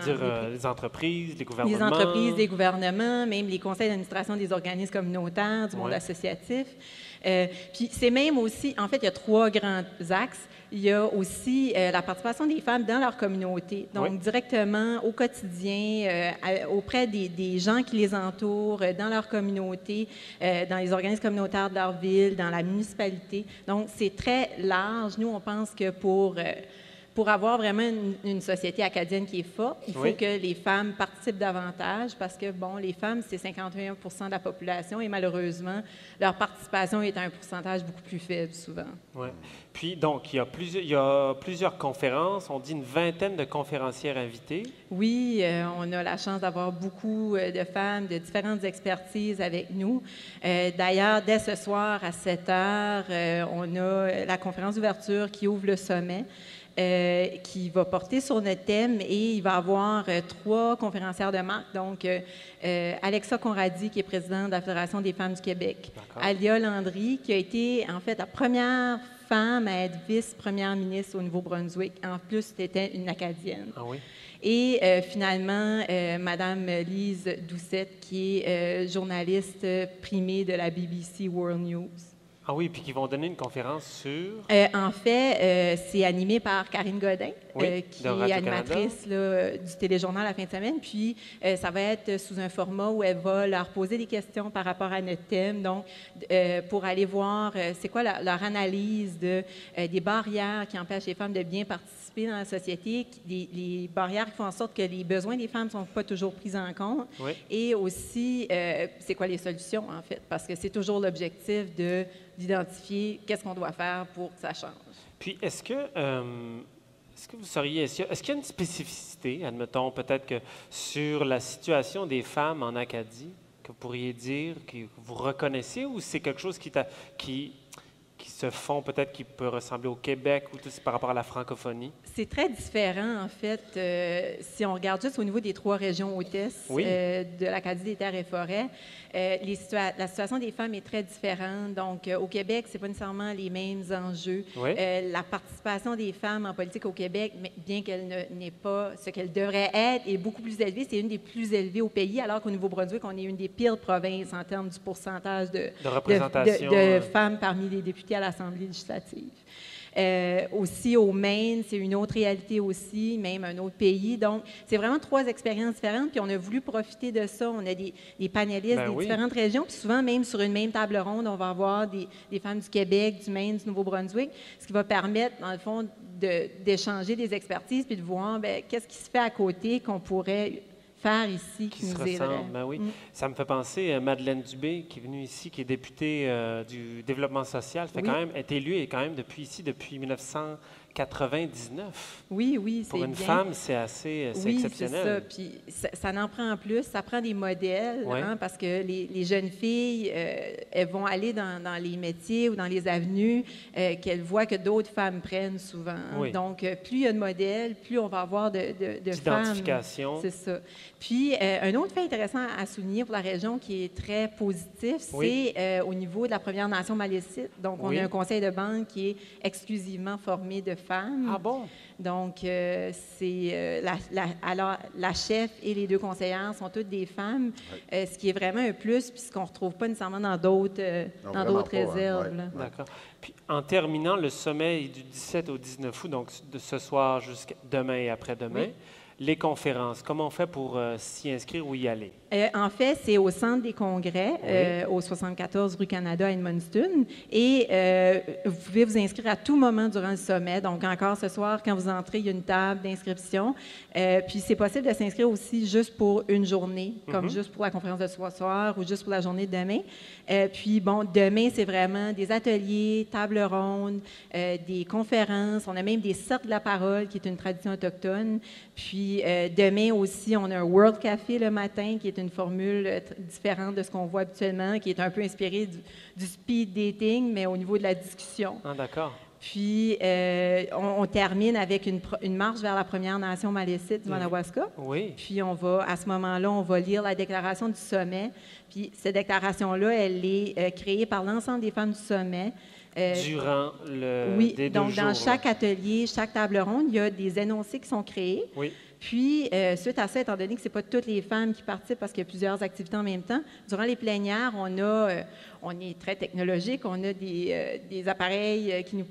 les entreprises, les gouvernements. Les entreprises, les gouvernements, même les conseils d'administration des organismes communautaires, du monde associatif. Puis c'est même aussi, en fait, il y a 3 grands axes. Il y a aussi la participation des femmes dans leur communauté, donc directement au quotidien, auprès des gens qui les entourent, dans leur communauté, dans les organismes communautaires de leur ville, dans la municipalité. Donc, c'est très large. Nous, on pense que pour avoir vraiment une société acadienne qui est forte, il faut que les femmes participent davantage parce que, bon, les femmes, c'est 51 de la population et malheureusement, leur participation est à un pourcentage beaucoup plus faible souvent. Oui. Puis, donc, il y a plusieurs conférences. On dit une vingtaine de conférencières invitées. Oui, on a la chance d'avoir beaucoup de femmes de différentes expertises avec nous. D'ailleurs, dès ce soir à 7 h, on a la conférence d'ouverture qui ouvre le sommet. Qui va porter sur notre thème et il va y avoir 3 conférencières de marque. Donc, Alexa Conradi, qui est présidente de la Fédération des femmes du Québec. Alia Landry, qui a été, en fait, la première femme à être vice-première ministre au Nouveau-Brunswick. En plus, c'était une Acadienne. Ah oui? Et finalement, Madame Lise Doucette, qui est journaliste primée de la BBC World News. Ah oui, puis qui vont donner une conférence sur... En fait, c'est animé par Karine Godin, qui est animatrice là, du téléjournal la fin de semaine. Puis, ça va être sous un format où elle va leur poser des questions par rapport à notre thème. Donc, pour aller voir c'est quoi leur analyse des barrières qui empêchent les femmes de bien participer dans la société, les barrières qui font en sorte que les besoins des femmes ne sont pas toujours pris en compte. Oui. Et aussi, c'est quoi les solutions, en fait, parce que c'est toujours l'objectif d'identifier qu'est-ce qu'on doit faire pour que ça change. Puis, est-ce qu'il y a une spécificité, admettons, peut-être que sur la situation des femmes en Acadie, que vous pourriez dire, que vous reconnaissez, ou c'est quelque chose qui se font peut-être qui peut ressembler au Québec ou tout par rapport à la francophonie? C'est très différent, en fait. Si on regarde juste au niveau des 3 régions hôtesses de l'Acadie des terres et forêts, la situation des femmes est très différente. Donc, au Québec, ce n'est pas nécessairement les mêmes enjeux. Oui. La participation des femmes en politique au Québec, bien qu'elle n'est pas ce qu'elle devrait être, est beaucoup plus élevée. C'est une des plus élevées au pays, alors qu'au Nouveau-Brunswick, on est une des pires provinces en termes du pourcentage de représentation de femmes parmi les députés à l'Assemblée législative. Aussi, au Maine, c'est une autre réalité aussi, même un autre pays. Donc, c'est vraiment 3 expériences différentes, puis on a voulu profiter de ça. On a des panélistes des différentes régions, puis souvent, même sur une même table ronde, on va avoir des femmes du Québec, du Maine, du Nouveau-Brunswick, ce qui va permettre, dans le fond, d'échanger des expertises, puis de voir qu'est-ce qui se fait à côté qu'on pourrait faire ici qui nous aiderait. Ben oui. Ça me fait penser à Madeleine Dubé, qui est venue ici, qui est députée du développement social, est élue quand même depuis 1999. Oui, c'est Pour une femme, c'est assez exceptionnel. Oui, c'est ça. Puis ça en prend en plus. Ça prend des modèles, parce que les jeunes filles, elles vont aller dans les métiers ou dans les avenues qu'elles voient que d'autres femmes prennent souvent. Oui. Donc, plus il y a de modèles, plus on va avoir de femmes. D'identification. C'est ça. Puis, un autre fait intéressant à souligner pour la région qui est très positif, c'est au niveau de la Première Nation Malécite. Donc, on a un conseil de banque qui est exclusivement formé de femmes. Ah bon? Donc, c'est alors la chef et les 2 conseillères sont toutes des femmes, ce qui est vraiment un plus, puis ce qu'on ne retrouve pas nécessairement dans d'autres réserves. D'accord. Puis, en terminant, le sommet est du 17 au 19 août, donc de ce soir jusqu'à demain et après-demain. les conférences, comment on fait pour s'y inscrire ou y aller? En fait, c'est au Centre des congrès, au 74 rue Canada à Edmundston. Et vous pouvez vous inscrire à tout moment durant le sommet. Donc, encore ce soir, quand vous entrez, il y a une table d'inscription. Puis, c'est possible de s'inscrire aussi juste pour une journée, comme juste pour la conférence de ce soir ou juste pour la journée de demain. Puis, bon, demain, c'est vraiment des ateliers, tables rondes, des conférences. On a même des cercles de la parole, qui est une tradition autochtone. Puis, demain aussi, on a un World Café le matin, qui est une formule différente de ce qu'on voit habituellement, qui est un peu inspirée du speed dating, mais au niveau de la discussion. Ah, d'accord. Puis, on termine avec une marche vers la Première Nation malécite du Madawaska. Oui. Puis, à ce moment-là, on va lire la déclaration du sommet. Puis, cette déclaration-là, elle est créée par l'ensemble des femmes du sommet. Durant le Oui, des donc 2 jours, dans chaque atelier, chaque table ronde, il y a des énoncés qui sont créés. Oui. Puis, suite à ça, étant donné que ce n'est pas toutes les femmes qui participent parce qu'il y a plusieurs activités en même temps, durant les plénières, on est très technologique, on a des appareils qui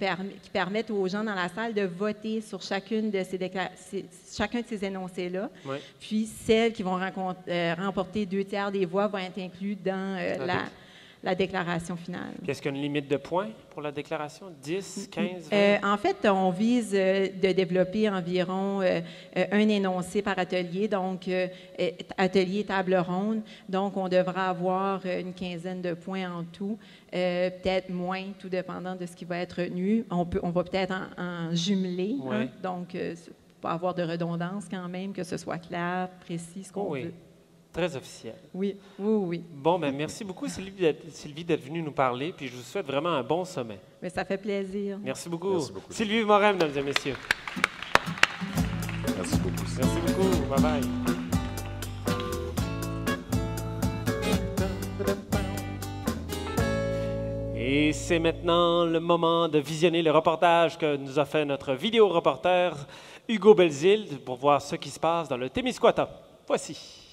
permettent aux gens dans la salle de voter sur chacun de ces énoncés-là. Oui. Puis, celles qui vont remporter 2/3 des voix vont être incluses dans la déclaration finale. Qu'est-ce qu'il y a une limite de points pour la déclaration? 10, 15, 20? En fait, on vise de développer environ un énoncé par atelier, donc atelier table ronde. Donc, on devra avoir une quinzaine de points en tout, peut-être moins, tout dépendant de ce qui va être retenu. On va peut-être en jumeler, Ouais. donc pour avoir de redondance quand même, que ce soit clair, précis, ce qu'on veut. Très officiel. Oui, oui, oui. Bon, ben merci beaucoup, Sylvie, d'être venue nous parler, puis je vous souhaite vraiment un bon sommet. Mais ça fait plaisir. Merci beaucoup. Merci beaucoup. Sylvie Morin, mesdames et messieurs. Merci beaucoup. Merci beaucoup. Bye-bye. Et c'est maintenant le moment de visionner le reportage que nous a fait notre vidéo-reporter Hugo Belzile pour voir ce qui se passe dans le Témiscouata. Voici.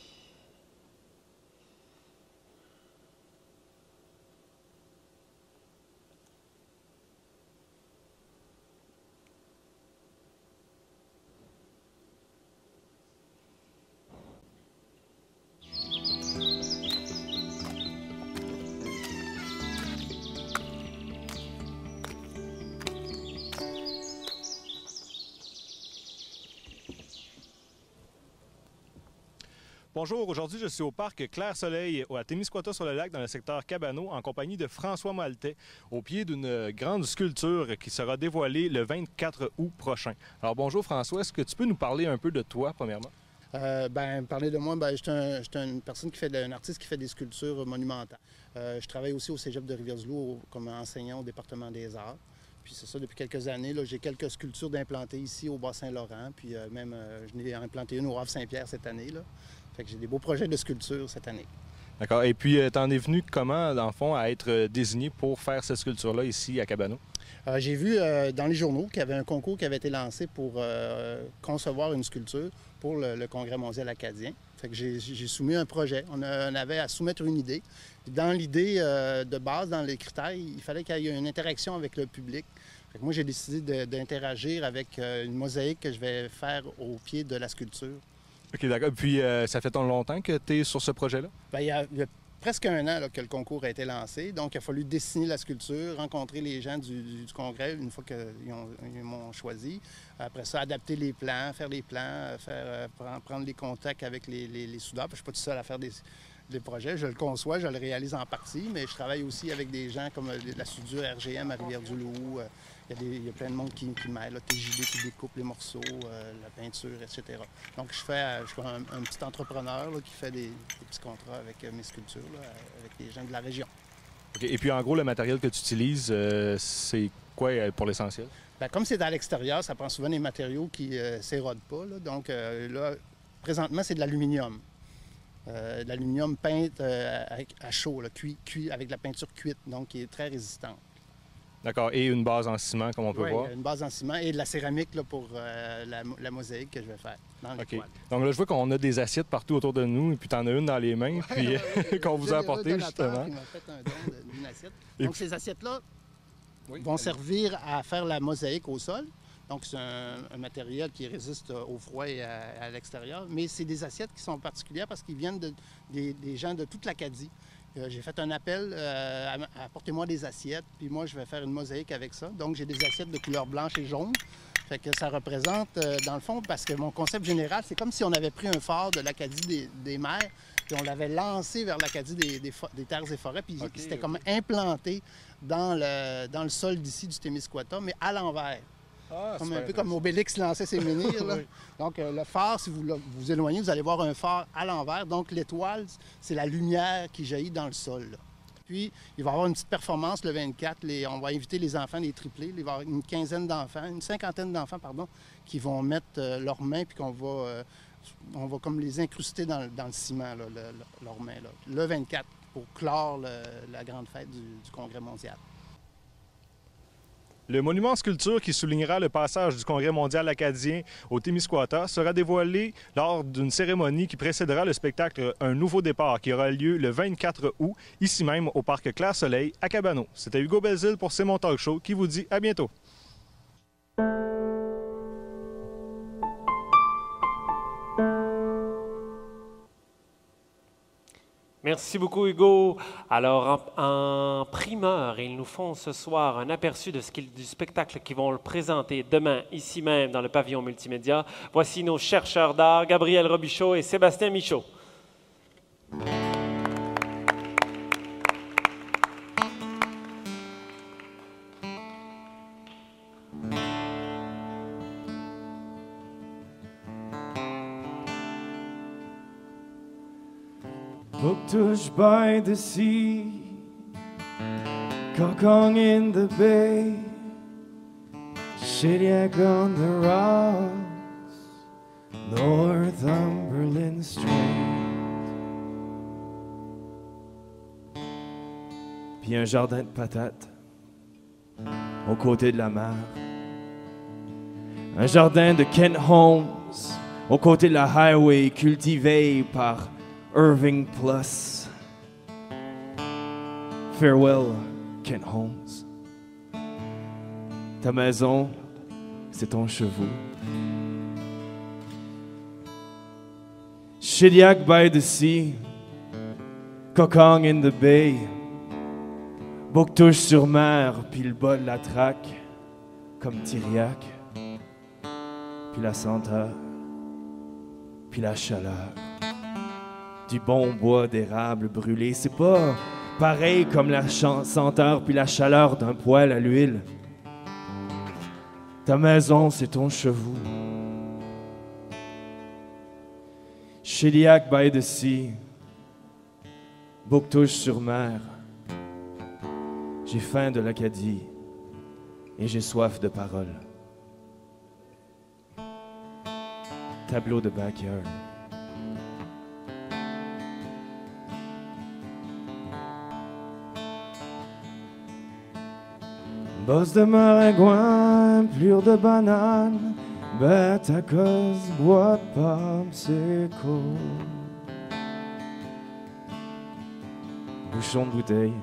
Bonjour, aujourd'hui je suis au parc Clair-Soleil à Témiscouata-sur-le-Lac dans le secteur Cabano en compagnie de François Maltais au pied d'une grande sculpture qui sera dévoilée le 24 août prochain. Alors bonjour François, est-ce que tu peux nous parler un peu de toi premièrement? Parler de moi, je suis une personne un artiste qui fait des sculptures monumentales. Je travaille aussi au Cégep de Rivière-du-Loup comme enseignant au département des arts. Puis c'est ça, depuis quelques années, j'ai quelques sculptures d'implantées ici au Bas-Saint-Laurent. Puis je n'ai implanté une au Havre-Saint-Pierre cette année. Là. Fait que j'ai des beaux projets de sculpture cette année. D'accord. Et puis, t'en es venu comment, dans le fond, à être désigné pour faire cette sculpture-là ici à Cabano? J'ai vu dans les journaux qu'il y avait un concours qui avait été lancé pour concevoir une sculpture pour le Congrès mondial acadien. Fait que j'ai soumis un projet. On avait à soumettre une idée. Dans l'idée de base, dans les critères, il fallait qu'il y ait une interaction avec le public. Fait que moi, j'ai décidé d'interagir avec une mosaïque que je vais faire au pied de la sculpture. OK, d'accord. Puis, ça fait longtemps que tu es sur ce projet-là? Bien, il y a presque un an là, que le concours a été lancé. Donc, il a fallu dessiner la sculpture, rencontrer les gens du congrès une fois qu'ils m'ont choisi. Après ça, adapter les plans, faire les plans, prendre les contacts avec les soudeurs. Je ne suis pas tout seul à faire des projets. Je le conçois, je le réalise en partie, mais je travaille aussi avec des gens comme la soudure RGM à Rivière-du-Loup. Il y a plein de monde qui m'aide, TJD qui découpe les morceaux, la peinture, etc. Donc, je suis un petit entrepreneur là, qui fait des petits contrats avec mes sculptures, là, avec les gens de la région. OK. Et puis, en gros, le matériel que tu utilises, c'est quoi pour l'essentiel? Bien, comme c'est à l'extérieur, ça prend souvent des matériaux qui ne s'érodent pas. Là. Donc, là, présentement, c'est de l'aluminium. De l'aluminium peint à chaud, là, cuit avec de la peinture cuite, donc qui est très résistante. D'accord. Et une base en ciment, comme on peut voir? Oui, une base en ciment et de la céramique là, pour la mosaïque que je vais faire dans les toiles. Donc là, je vois qu'on a des assiettes partout autour de nous, et puis tu en as une dans les mains, puis qu'on vous a apporté, justement. Qui m'a fait un don d'une assiette. Donc, ces assiettes-là vont servir à faire la mosaïque au sol. Donc, c'est un matériel qui résiste au froid et à l'extérieur. Mais c'est des assiettes qui sont particulières parce qu'ils viennent des gens de toute l'Acadie. J'ai fait un appel apportez-moi des assiettes, puis moi, je vais faire une mosaïque avec ça. Donc, j'ai des assiettes de couleur blanche et jaune. Fait que ça représente, dans le fond, parce que mon concept général, c'est comme si on avait pris un phare de l'Acadie des mers, puis on l'avait lancé vers l'Acadie des terres et forêts, puis c'était comme implanté dans le sol d'ici du Témiscouata, mais à l'envers. Comme un peu comme Obélix lançait ses menhirs. Là. Oui. Donc, le phare, si vous vous éloignez, vous allez voir un phare à l'envers. Donc, l'étoile, c'est la lumière qui jaillit dans le sol. Là. Puis, il va y avoir une petite performance le 24. On va inviter les enfants, les triplés. Il va y avoir une cinquantaine d'enfants, pardon, qui vont mettre leurs mains puis on va comme les incruster dans le ciment, là, leurs mains. Là. Le 24, pour clore la grande fête du Congrès mondial. Le monument sculpture qui soulignera le passage du Congrès mondial acadien au Témiscouata sera dévoilé lors d'une cérémonie qui précédera le spectacle Un nouveau départ qui aura lieu le 24 août, ici même au parc Clair-Soleil à Cabano. C'était Hugo Belzile pour C'est mon talk show qui vous dit à bientôt. Merci beaucoup, Hugo. Alors, en primeur, ils nous font ce soir un aperçu du spectacle qu'ils vont le présenter demain, ici même, dans le pavillon multimédia. Voici nos chercheurs d'art, Gabriel Robichaud et Sébastien Michaud. Bouctouche by the sea, Kokong in the bay, Shediac on the rocks, Northumberland Strait. Puis un jardin de patates au côté de la mer. Un jardin de Kent Holmes au côté de la highway cultivé par Irving Plus. Farewell, Kent Holmes. Ta maison, c'est ton chevaux. Shediac by the sea, Kokong in the bay, Bouctouche sur mer, puis le bas de la traque, comme Tiriac, puis la senteur, puis la chaleur. Du bon bois d'érable brûlé, c'est pas pareil comme la senteur puis la chaleur d'un poêle à l'huile. Ta maison, c'est ton chevaux. Shediac by the sea, Bouctouche sur mer. J'ai faim de l'Acadie et j'ai soif de parole. Tableau de backyard. Bosse de maringouin, plure de banane, bête à cause, bois de pomme, c'est cool. Bouchon de bouteille,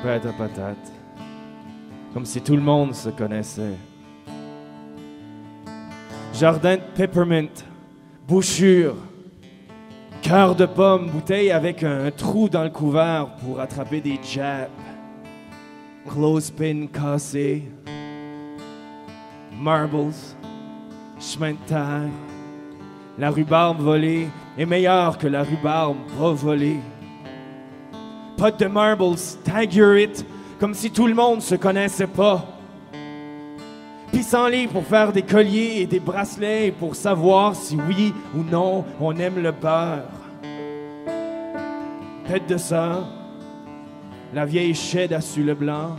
pâte à patate, comme si tout le monde se connaissait. Jardin de peppermint, bouchure, cœur de pomme, bouteille avec un trou dans le couvert pour attraper des japs. Clothespin cassé. Marbles. Chemin de terre. La rhubarbe volée est meilleure que la rhubarbe pas volée. Pot de marbles, stagger it, comme si tout le monde se connaissait pas. Pissenlit pour faire des colliers et des bracelets pour savoir si oui ou non on aime le beurre. Tête de ça, la vieille shed à su le blanc.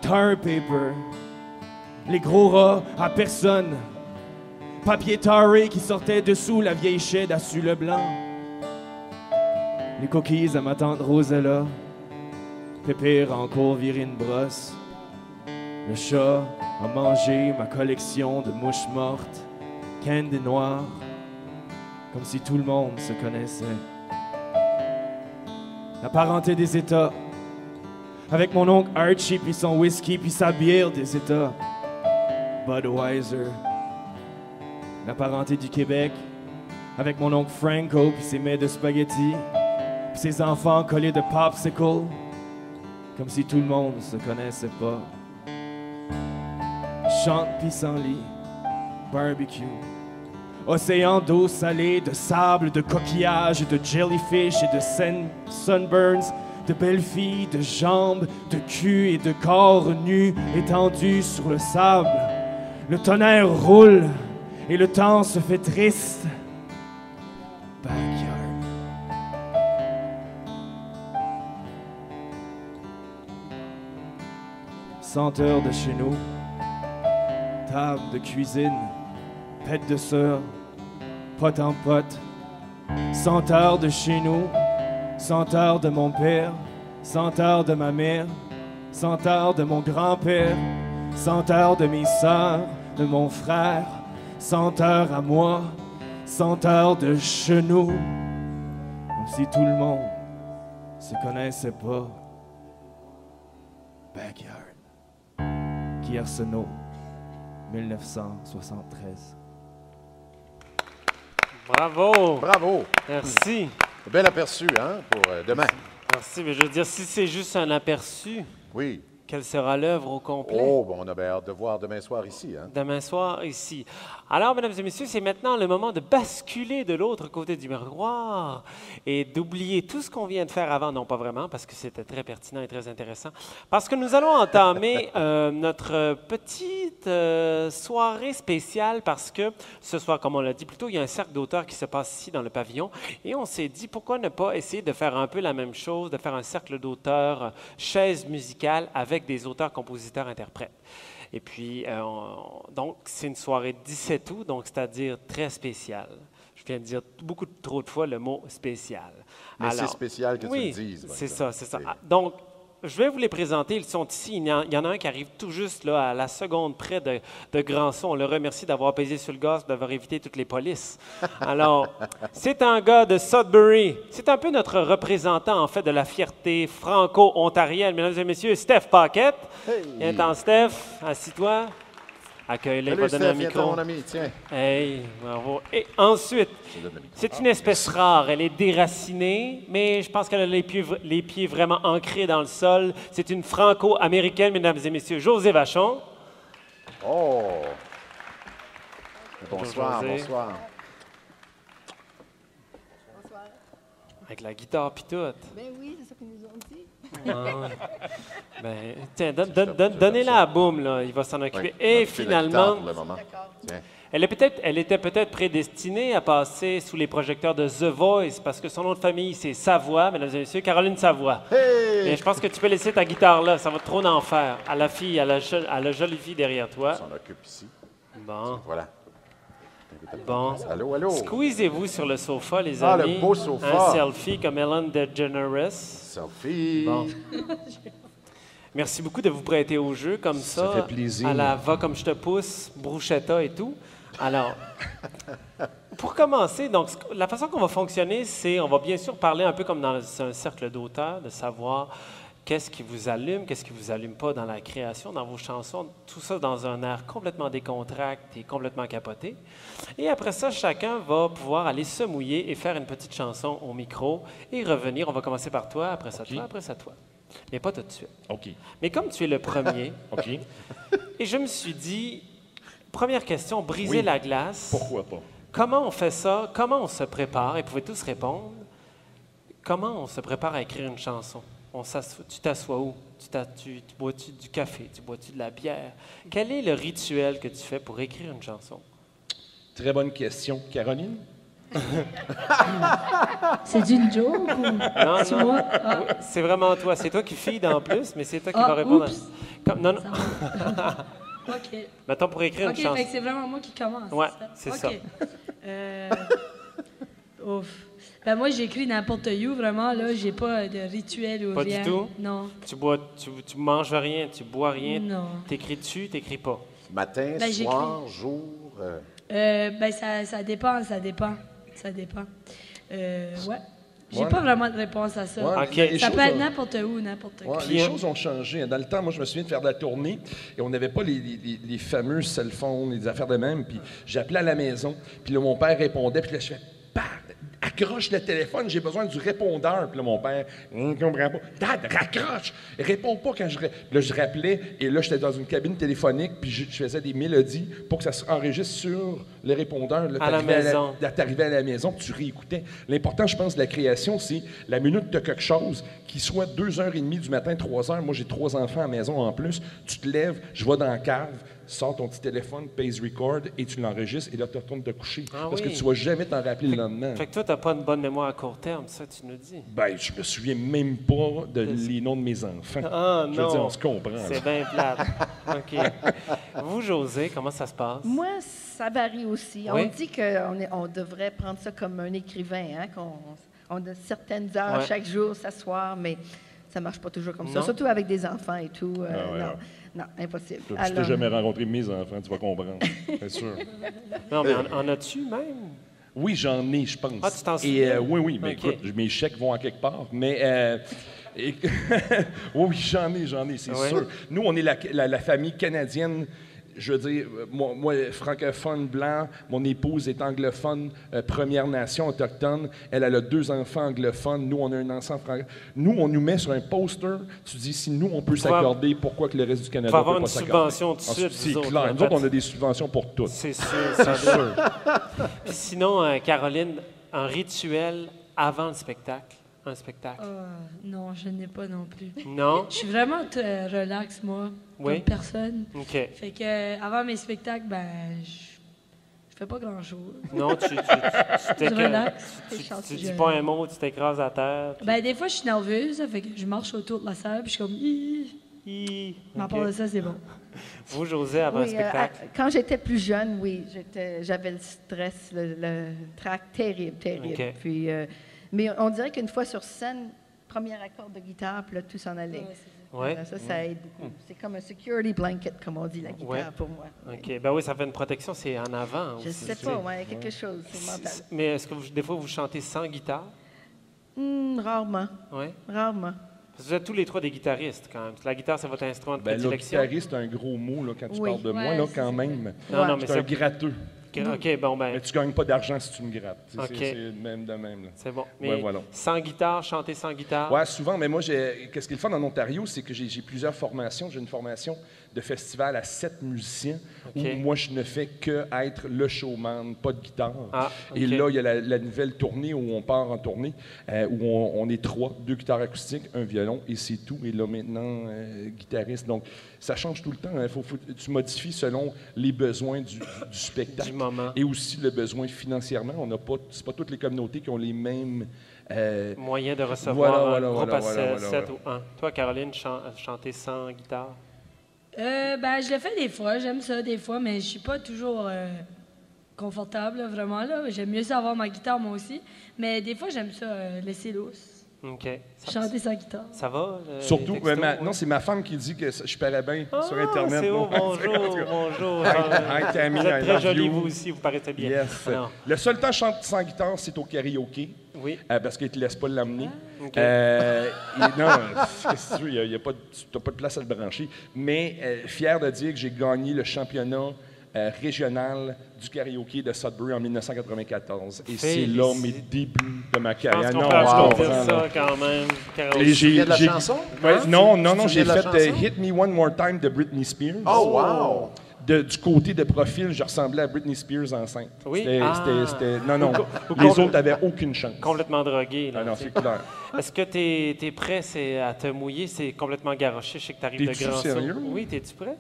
Tar paper, les gros rats à personne. Papier taré qui sortait dessous la vieille shed à su le blanc. Les coquilles à ma tante Rosella. Pépère encore viré une brosse. Le chat a mangé ma collection de mouches mortes, candy noires, comme si tout le monde se connaissait. La parenté des États, Avec mon oncle Archie, puis son whisky, puis sa bière des États. Budweiser. La parenté du Québec. Avec mon oncle Franco, puis ses mets de spaghetti. Puis ses enfants collés de popsicle. Comme si tout le monde se connaissait pas. Chante pissenlit, barbecue. Océan d'eau salée, de sable, de coquillages, de jellyfish et de sunburns, de belles filles, de jambes, de cul et de corps nus étendus sur le sable. Le tonnerre roule et le temps se fait triste. Backyard. Senteur de chez nous. Table de cuisine, pète de sœur, pote en pote, senteur de chez nous, senteur de mon père, senteur de ma mère, senteur de mon grand-père, senteur de mes sœurs, de mon frère, senteur à moi, senteur de chenaux, comme si tout le monde se connaissait pas. Backyard. Guy Arsenault. 1973. Bravo! Bravo! Merci. Bel aperçu, hein, pour demain. Merci, mais je veux dire, si c'est juste un aperçu, Oui. quelle sera l'œuvre au complet? Oh, bon, on a bien hâte de voir demain soir ici, hein. Demain soir, ici. Alors, mesdames et messieurs, c'est maintenant le moment de basculer de l'autre côté du miroir et d'oublier tout ce qu'on vient de faire avant. Non, pas vraiment, parce que c'était très pertinent et très intéressant. Parce que nous allons entamer notre petite soirée spéciale parce que ce soir, comme on l'a dit plus tôt, il y a un cercle d'auteurs qui se passe ici dans le pavillon et on s'est dit, pourquoi ne pas essayer de faire un peu la même chose, de faire un cercle d'auteurs, chaise musicale avec des auteurs, compositeurs, interprètes. Et puis, donc, c'est une soirée 17 août, donc c'est-à-dire très spéciale. Je viens de dire beaucoup trop de fois le mot spécial. Mais c'est spécial que oui, tu le dises. c'est ça, c'est ça. Donc, je vais vous les présenter. Ils sont ici. Il y en a un qui arrive tout juste là, à la seconde près de Granson. On le remercie d'avoir pesé sur le gaz, d'avoir évité toutes les polices. Alors, c'est un gars de Sudbury. C'est un peu notre représentant, en fait, de la fierté franco-ontarienne. Mesdames et messieurs, Steph Paquette. Hey. Viens-t'en, Steph. Assis-toi. Accueille-le, il va donner un Steph, micro. mon ami, tiens. Hey, bravo. Et ensuite, c'est une espèce rare. Elle est déracinée, mais je pense qu'elle a les pieds vraiment ancrés dans le sol. C'est une franco-américaine, mesdames et messieurs, José Vachon. Oh! Bonsoir, José. bonsoir. Avec la guitare pis tout. Ben oui, c'est ça qu'ils nous ont dit. Ah. Ben, tiens, donnez-la à Boom, là. Il va s'en occuper. Oui, Et on a fait la guitare finalement, pour le moment. Tiens. elle était peut-être prédestinée à passer sous les projecteurs de The Voice parce que son nom de famille, c'est Savoie, mesdames et messieurs, Caroline Savoie. Hey! Mais je pense que tu peux laisser ta guitare là, ça va trop d'en faire. À la fille, à la jolie fille derrière toi. On s'en occupe ici. Bon, Voilà. bon. Allô, allô? Squeezez-vous sur le sofa, les Ah, le amis. beau sofa. Un selfie comme Ellen DeGeneres. Selfie. Bon. Merci beaucoup de vous prêter au jeu comme ça. fait plaisir. À la va comme je te pousse, bruschetta et tout. Alors, pour commencer, donc, la façon qu'on va fonctionner, c'est, on va bien sûr parler un peu comme dans un cercle d'auteurs, de savoir qu'est-ce qui vous allume, qu'est-ce qui vous allume pas dans la création, dans vos chansons, tout ça dans un air complètement décontracté et complètement capoté. Et après ça, chacun va pouvoir aller se mouiller et faire une petite chanson au micro et revenir. On va commencer par toi, après ça toi, après ça toi. Mais pas tout de suite. OK. Mais comme tu es le premier, OK. et je me suis dit, première question, briser Oui. la glace. Pourquoi pas? Comment on fait ça? Comment on se prépare? Et vous pouvez tous répondre. Comment on se prépare à écrire une chanson? Tu t'assois où? Tu bois-tu du café? Tu bois-tu de la bière? Quel est le rituel que tu fais pour écrire une chanson? Très bonne question. Caroline? C'est d'une joke ou Non, c'est non. moi? Ah, Oui, c'est vraiment toi. C'est toi qui feed en plus, mais c'est toi qui Ah, vas répondre. oups. Non, non. OK. Mettons pour écrire OK, une chanson. fait que c'est vraiment moi qui commence. Ouais, c'est OK. ça. Ouf. Ben moi, j'écris n'importe où, vraiment, là. J'ai pas de rituel ou Pas du rien. tout? Non. Tu manges rien, tu bois rien. Non. T'écris-tu, t'écris pas. Matin, Ben, soir, jour. Ben ça dépend. Ça dépend. Ouais. J'ai pas vraiment de réponse à ça. Ouais, OK. les Ça choses peut être ont- n'importe où, n'importe Ouais, quand. les choses ont changé. Dans le temps, moi, je me souviens de faire de la tournée et on n'avait pas les fameux cell phones, les affaires de même. Puis j'appelais à la maison, puis là, mon père répondait, puis là, je fais « Bah, accroche le téléphone, j'ai besoin du répondeur. » Puis là, mon père ne comprend pas. « Dad, raccroche! Réponds pas quand je... » Puis là, je rappelais, et là, j'étais dans une cabine téléphonique, puis je faisais des mélodies pour que ça s'enregistre sur le répondeur. Là, À la maison. T'arrivais à la maison, puis tu réécoutais. L'important, je pense, de la création, c'est la minute de quelque chose qui soit 2h30 du matin, 3h. Moi, j'ai 3 enfants à la maison en plus. Tu te lèves, je vais dans la cave, sors ton petit téléphone, pèse record et tu l'enregistres et là, tu retournes te coucher. Ah Parce oui. que tu vas jamais t'en rappeler le lendemain. Fait que toi, t'as pas une bonne mémoire à court terme, ça, tu nous dis. Ben, je me souviens même pas les noms de mes enfants. Ah Je veux non. dire, on se comprend. C'est bien plate. OK. Vous, José, comment ça se passe? Moi, ça varie aussi. Oui. On dit qu'on devrait prendre ça comme un écrivain, hein, qu'on a certaines heures Ouais. chaque jour, s'asseoir, mais ça marche pas toujours comme ça, Non. surtout avec des enfants et tout. Ah ouais, non, ouais. non, impossible. Si tu n'as jamais rencontré mes enfants, tu vas comprendre. C'est sûr. Non, mais en as-tu même? Oui, j'en ai, je pense. Ah, tu t'en Et, souviens? oui, mais OK. écoute, mes chèques vont à quelque part. Mais oui, j'en ai, c'est Ouais. sûr. Nous, on est la famille canadienne. Je veux dire, moi, francophone, blanc, mon épouse est anglophone, Première Nation, autochtone. Elle a 2 enfants anglophones. Nous, on a un enfant francophone. Nous, on nous met sur un poster. Tu dis, si nous, on peut s'accorder, pourquoi que le reste du Canada Faut ne avoir peut une pas s'accorder? subvention tout de suite, C'est vous autres, clair. en Nous fait. autres, on a des subventions pour toutes. C'est sûr, c'est sûr. Puis sinon, Caroline, un rituel avant le spectacle? Un spectacle? Non, je n'ai pas non plus. Non? Je suis vraiment relax, moi, Oui? comme personne. OK. Fait que avant mes spectacles, ben, je fais pas grand-chose. Non, tu Je relaxe. tu dis pas un mot, tu t'écrases à terre. puis- Ben, des fois, je suis nerveuse, fait que je marche autour de la salle, puis je suis comme... Mais à OK. part de ça, c'est bon. Vous, José, avant un Oui, spectacle? quand j'étais plus jeune, oui, j'avais le stress, le trac terrible. OK. Puis, mais on dirait qu'une fois sur scène, premier accord de guitare, puis là, tout s'en allait. Ouais. Ça aide beaucoup. C'est comme un security blanket, comme on dit, la guitare, Ouais. pour moi. OK. Ben oui, ça fait une protection, c'est en avant Je aussi. sais pas, ouais, quelque chose, c'est mental. Mais est-ce que des fois, vous chantez sans guitare? Rarement, Oui. rarement. Parce que vous êtes tous les 3 des guitaristes, quand même. La guitare, c'est votre instrument de Ben, là, prédilection. guitariste, c'est un gros mot là, quand tu Oui. parles de moi, Ouais, là, c'est quand ça. même. Non, non, mais C'est un gratteux. OK, bon, ben, Mais tu gagnes pas d'argent si tu me grattes. OK. C'est même de même. Là. c'est bon. Mais Ouais, voilà. sans guitare, chanter sans guitare? Ouais, souvent, mais moi, qu'est-ce qui est le fun en Ontario, c'est que j'ai plusieurs formations. J'ai une formation de festival à 7 musiciens OK. où moi, je ne fais que être le showman, pas de guitare. Ah, Et OK. là, il y a la nouvelle tournée où on part en tournée, où on est 3, 2 guitares acoustiques, un violon, et c'est tout. Et là, maintenant, guitariste. Donc, ça change tout le temps. Hein. Tu modifies selon les besoins du spectacle. Du moment. Et aussi le besoin financièrement. C'est pas toutes les communautés qui ont les mêmes... Moyen de recevoir Voilà, un groupe à voilà, 7 voilà. ou 1. Toi, Caroline, chanter sans guitare? Ben, je le fais des fois, j'aime ça des fois, mais je suis pas toujours confortable, là, vraiment. Là. J'aime mieux ça avoir ma guitare, moi aussi. Mais des fois, j'aime ça laisser lousse. OK. Chanter sans guitare. Ça va? Surtout, les textos, non, c'est ma femme qui dit que je parais bien sur Ah, Internet. c'est non? où? Bonjour. Hi, Tammy, Vous êtes I très love jolie, you. vous aussi, vous paraissez bien. Yes. Alors, Le seul temps que je chante sans guitare, c'est au karaoké. oui. Parce qu'ils ne te laissent pas l'amener. OK. Non, qu'est-ce que tu veux, tu n'as pas de place à le brancher. Mais fier de dire que j'ai gagné le championnat régional du karaoké de Sudbury en 1994. Et c'est là mes débuts de ma Je pense carrière. qu'on Non, peut tu applaudir comprends, ça là. quand même. Caroline. Et Il y a de la chanson? Ouais, Hein? non, Tu j'ai souviens de la fait chanson? Hit Me One More Time de Britney Spears. Oh, wow! Du côté de profil, je ressemblais à Britney Spears enceinte. Oui? Non. Ou Les autres n'avaient aucune chance. Complètement drogué. Là, Ah non, tu sais. c'est clair. Est-ce que t'es prêt à te mouiller? C'est complètement garoché. Je sais que t'arrives de T'es-tu grands sauts. sérieux? Oui, t'es-tu prêt?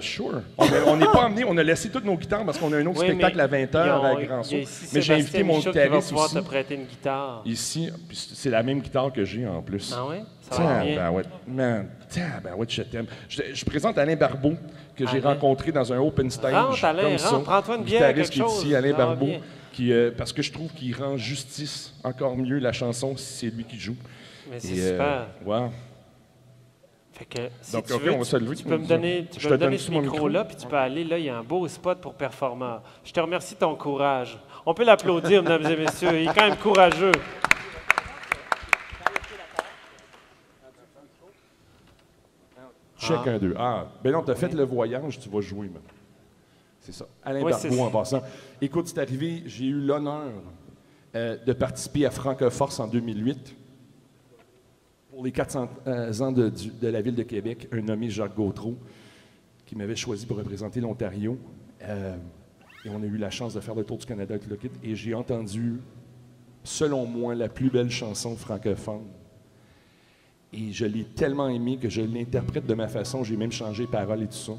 Sure. On n'est pas emmené, on a laissé toutes nos guitares parce qu'on a un autre Oui, spectacle mais à 20h à il y a Grand-Sault. ici Mais j'ai invité Sébastien mon Michaud qui va guitariste pouvoir aussi. te prêter une guitare. Ici, puis c'est la même guitare que j'ai en plus. Ah oui? Ça va bien. Tabarouette, man, tabarouette, je t'aime. Je présente Alain Barbeau, que j'ai Alain. rencontré dans un open stage. Rentre, Alain, comme ça. rentre. Prends-toi une bière, Guitariste quelque qui est chose. ici, Alain Ça va Barbeau, bien. parce que je trouve qu'il rend justice encore mieux la chanson si c'est lui qui joue. Mais c'est Et, super. ouais. Fait que, si Donc, tu OK, veux, on va se lever. tu peux me donner, Je te donne ce mon micro-là, puis tu peux aller là, il y a un beau spot pour performeur. Je te remercie de ton courage. On peut l'applaudir, mesdames et messieurs. Il est quand même courageux. Check 1, 2. Ah, ben non, tu as fait le voyage, tu vas jouer maintenant. C'est ça. Alain Barbeau, en passant. Écoute, c'est arrivé, j'ai eu l'honneur de participer à Francoforce en 2008. Pour les 400 ans de la Ville de Québec, un nommé Jacques Gautreau, qui m'avait choisi pour représenter l'Ontario. Et on a eu la chance de faire le tour du Canada avec le kit. Et j'ai entendu, selon moi, la plus belle chanson francophone. Et je l'ai tellement aimée que je l'interprète de ma façon. J'ai même changé les paroles et tout ça.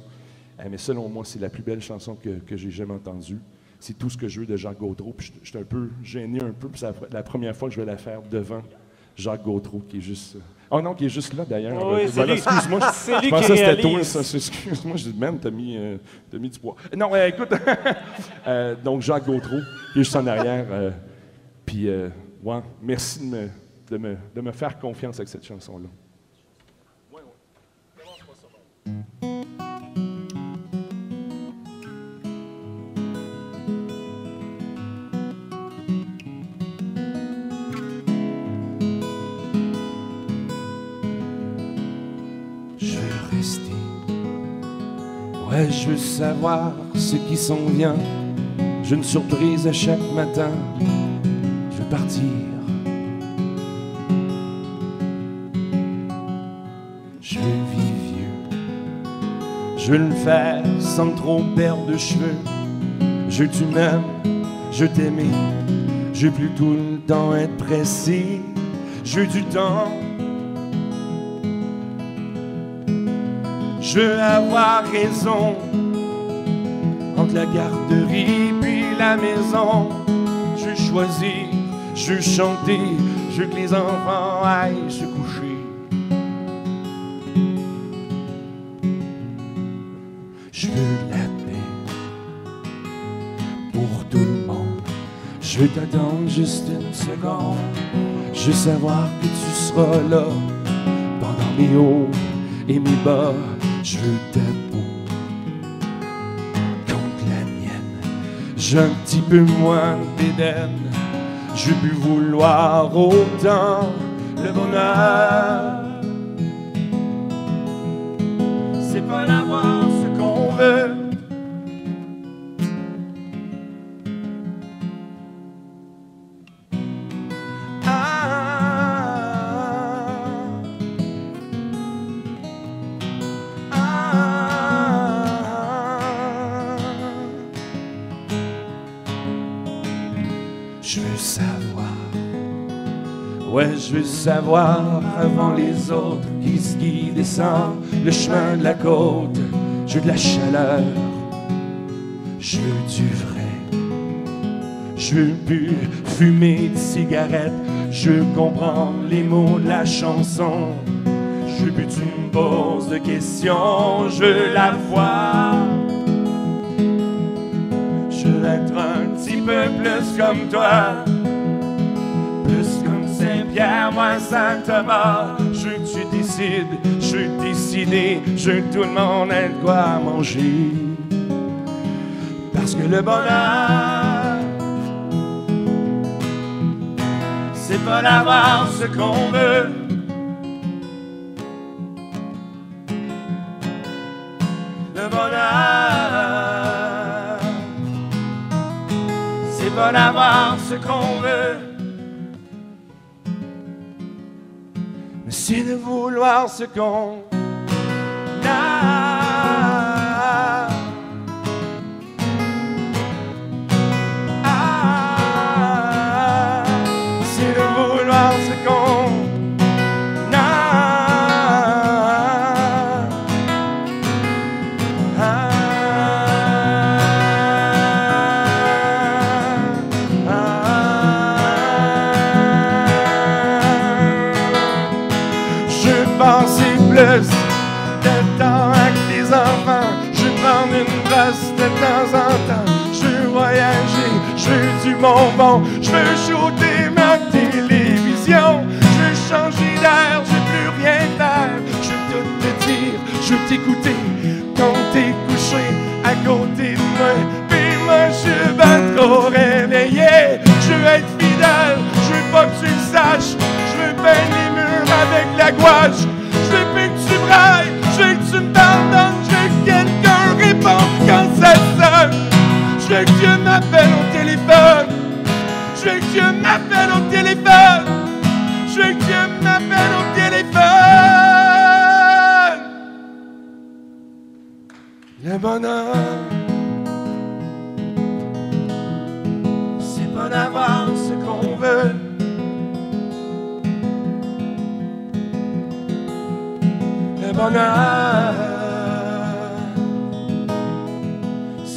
Mais selon moi, c'est la plus belle chanson que j'ai jamais entendue. C'est Tout ce que je veux de Jacques Gautreau. Puis je suis un peu gêné, puis c'est la première fois que je vais la faire devant Jacques Gautreau, qui est juste... Oh non, qui est juste là, d'ailleurs. Oui, c'est lui. Excuse-moi, je pensais que c'était toi. Excuse-moi, je dis, man, t'as mis du poids. Non, écoute, donc Jacques Gautreau, qui est juste en arrière. Puis, ouais, merci de me faire confiance avec cette chanson-là. Ouais, je veux savoir ce qui s'en vient. J'ai une surprise à chaque matin. Je veux partir. Je veux vivre vieux. Je veux le faire sans trop perdre de cheveux. Je veux que tu m'aimes, je veux t'aimer. Je veux plus tout le temps être pressé. Je veux du temps. Je veux avoir raison entre la garderie puis la maison. Je veux choisir, je veux chanter, je veux que les enfants aillent se coucher. Je veux la paix pour tout le monde. Je veux t'attendre juste une seconde. Je veux savoir que tu seras là pendant mes hauts et mes bas. Je veux ta peau contre la mienne. J'ai un petit peu moins d'Éden. Je veux plus vouloir autant le bonheur. C'est pas d'avoir ce qu'on veut. Je veux savoir, ouais, je veux savoir avant les autres qui descend le chemin de la côte. Je veux de la chaleur, je veux du vrai. Je veux plus fumer de cigarettes, je veux comprendre les mots de la chanson. Je veux plus que tu me poses de questions, je veux la voir. Je veux être un petit peu plus comme toi, plus comme Saint-Pierre, moi Saint-Thomas. Je veux que tu décides, je veux décider, je veux que tout le monde ait de quoi manger. Parce que le bonheur, c'est pas d'avoir ce qu'on veut. Le bonheur, c'est pas d'avoir ce qu'on veut, mais c'est de vouloir ce qu'on a. C'est de vouloir ce qu'on a. Passer plus de temps avec les enfants. Je veux prendre une brosse de temps en temps. Je veux voyager, je veux du bonbon. Je veux shooter ma télévision. Je veux changer d'air, je veux plus rien faire. Je veux tout te dire, je veux t'écouter quand t'es couché à côté de moi. Puis moi je suis ben trop réveillé. Je veux être fidèle, je veux pas que tu le saches. Je veux peindre les murs avec la gouache. Je veux plus que tu brailles, je veux que tu me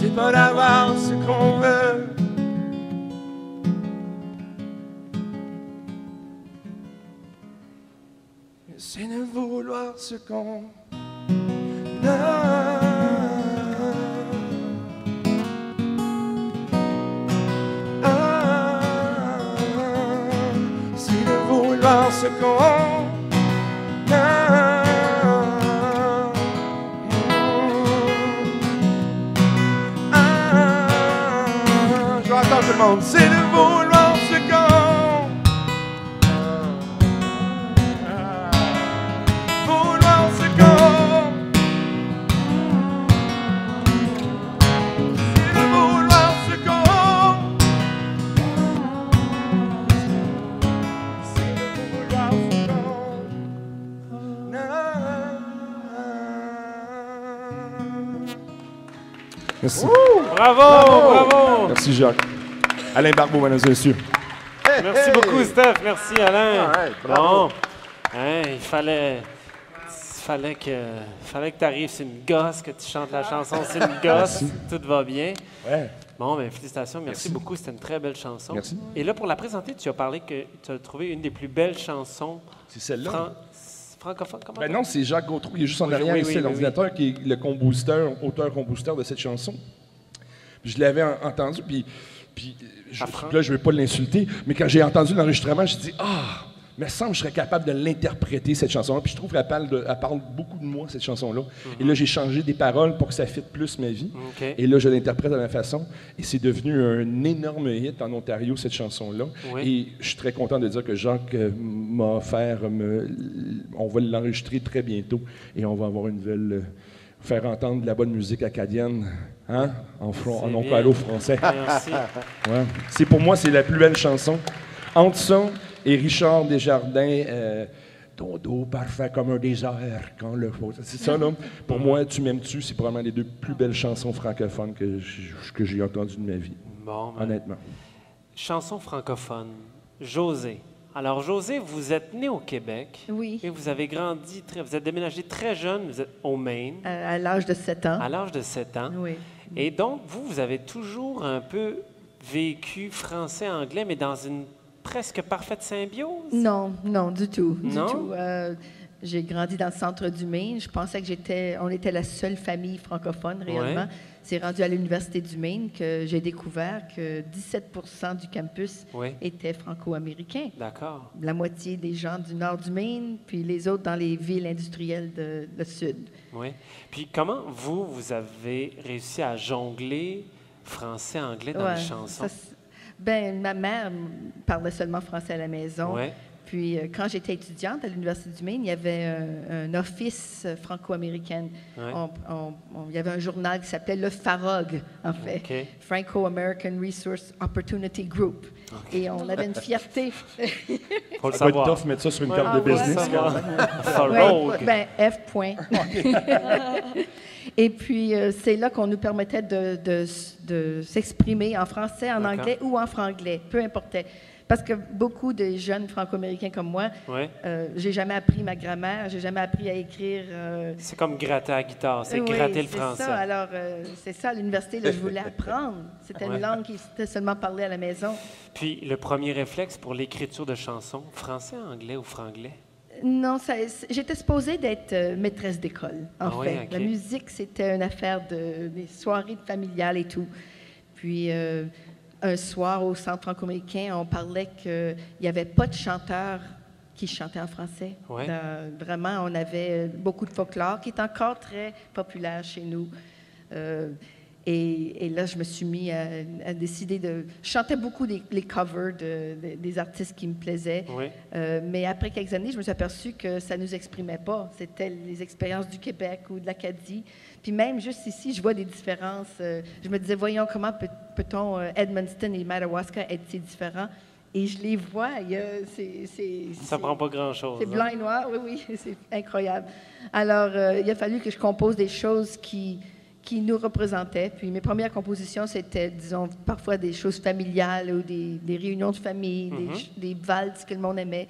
c'est pas d'avoir ce qu'on veut. C'est de vouloir ce qu'on a. C'est de vouloir ce qu'on a. Je vais entendre tout le monde. C'est de vouloir ce qu'on Merci. Bravo! Merci, Jacques. Alain Barbeau, mesdames et messieurs. Merci beaucoup, Steph. Merci, Alain. Alright, bravo. Bon. Hein, il fallait que tu arrives, c'est une gosse, que tu chantes la chanson, c'est une gosse. Tout va bien. Ouais. Bon, bien, félicitations. Merci beaucoup. C'était une très belle chanson. Merci. Et là, pour la présenter, tu as parlé que tu as trouvé une des plus belles chansons C'est celle-là. francophones. Comment Ben non, c'est Jacques Gautreau qui est juste en Oui, arrière oui, ici, oui, oui, l'ordinateur, qui est le auteur-compositeur de cette chanson. Puis je l'avais entendu, puis là, je ne veux pas l'insulter, mais quand j'ai entendu l'enregistrement, j'ai dit « Ah, il me semble que je serais capable de l'interpréter, cette chanson-là. » Puis je trouve qu'elle parle beaucoup de moi, cette chanson-là. Et là, j'ai changé des paroles pour que ça fitte plus ma vie. OK. Et là, je l'interprète à ma façon. Et c'est devenu un énorme hit en Ontario, cette chanson-là. Oui. Et je suis très content de dire que Jacques m'a offert... on va l'enregistrer très bientôt. Et on va avoir une nouvelle... faire entendre de la bonne musique acadienne, hein? En oncalo français. Merci. Ouais. C'est pour moi, c'est la plus belle chanson. Entre ça et Richard Desjardins, ton dos parfait comme un désert quand le faut. C'est ça, là. Pour moi, Tu m'aimes-tu, c'est probablement les deux plus belles chansons francophones que j'ai entendues de ma vie. Bon, ben, Honnêtement. chanson francophone. José. Alors, José, vous êtes né au Québec. Oui. Et vous avez grandi, vous êtes déménagé très jeune, vous êtes au Maine, À l'âge de 7 ans. à l'âge de 7 ans. Oui. Et donc, vous avez toujours un peu vécu français-anglais, mais dans une presque parfaite symbiose? Non, non, du tout. Non? Du tout. J'ai grandi dans le centre du Maine. Je pensais que on était la seule famille francophone réellement. Ouais. C'est rendu à l'Université du Maine que j'ai découvert que 17 du campus Oui. était franco-américain. D'accord. La moitié des gens du nord du Maine, puis les autres dans les villes industrielles le sud. Oui. Puis comment vous avez réussi à jongler français-anglais dans Ouais, les chansons? Ma mère parlait seulement français à la maison. Oui. Puis, quand j'étais étudiante à l'Université du Maine, il y avait un office franco-américain. Ouais. Il y avait un journal qui s'appelait le FAROG, en fait, OK. Franco-American Resource Opportunity Group. Et on avait une fierté. Faut le Ça va être savoir. tough mettre ça sur une Ouais. carte de business. Faut le quand savoir. même. F point. Et puis, c'est là qu'on nous permettait de s'exprimer en français, en D'accord. anglais ou en franglais, peu importait. Parce que beaucoup de jeunes franco-américains comme moi, Ouais. j'ai jamais appris ma grammaire, j'ai jamais appris à écrire. C'est comme gratter à la guitare, c'est Oui, gratter le c'est français. ça. Alors, c'est ça, à l'université, là, je voulais apprendre. C'était Ouais. une langue qui était seulement parlée à la maison. Puis le premier réflexe pour l'écriture de chansons, français, anglais ou franglais? Non, j'étais supposée d'être maîtresse d'école, en Ah oui, fait. ok. La musique, c'était une affaire des soirées familiales et tout. Puis, un soir, au Centre franco-américain, on parlait qu'il n'y avait pas de chanteurs qui chantaient en français. Ouais. Vraiment, on avait beaucoup de folklore qui est encore très populaire chez nous. Et là, je me suis mis à décider de... Je chantais beaucoup les covers des artistes qui me plaisaient. Oui. Mais après quelques années, je me suis aperçue que ça ne nous exprimait pas. C'était les expériences du Québec ou de l'Acadie. Puis même juste ici, je vois des différences. Je me disais, voyons, comment peut-on Edmundston et Madawaska être si différents? Et je les vois. Ça prend pas grand-chose. C'est blanc et noir, oui, c'est incroyable. Alors, il a fallu que je compose des choses qui nous représentaient. Puis mes premières compositions, c'était, disons, parfois des choses familiales ou des réunions de famille, des valses que le monde aimait,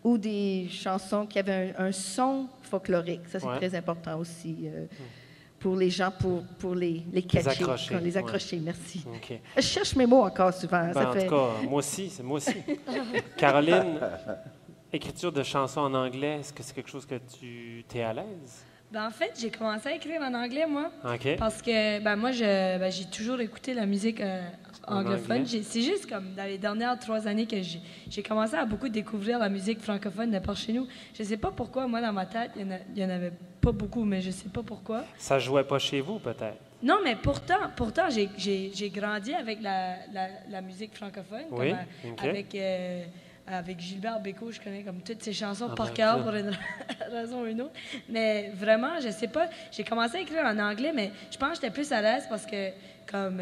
ou des chansons qui avaient un son folklorique. Ça, c'est Ouais. très important aussi. pour les gens, pour les catcher. accrocher, Les accrocher, merci. OK. Je cherche mes mots encore souvent. Ben, ça en fait... tout cas, moi aussi, c'est moi aussi. Caroline, écriture de chansons en anglais, est-ce que c'est quelque chose que tu es à l'aise? Ben, en fait, j'ai commencé à écrire en anglais, moi. OK. Parce que moi, j'ai toujours écouté la musique anglophone. C'est juste comme dans les dernières 3 années que j'ai commencé à beaucoup découvrir la musique francophone de par chez nous. Je sais pas pourquoi, moi, dans ma tête, il y en avait pas beaucoup, mais je sais pas pourquoi. Ça jouait pas chez vous, peut-être? Non, mais pourtant j'ai grandi avec la musique francophone. Oui, comme, OK. Avec Gilbert Bécaud, je connais comme toutes ses chansons Ah, par ben, cœur ça. pour une raison ou une autre. Mais vraiment, je sais pas. J'ai commencé à écrire en anglais, mais je pense que j'étais plus à l'aise parce que comme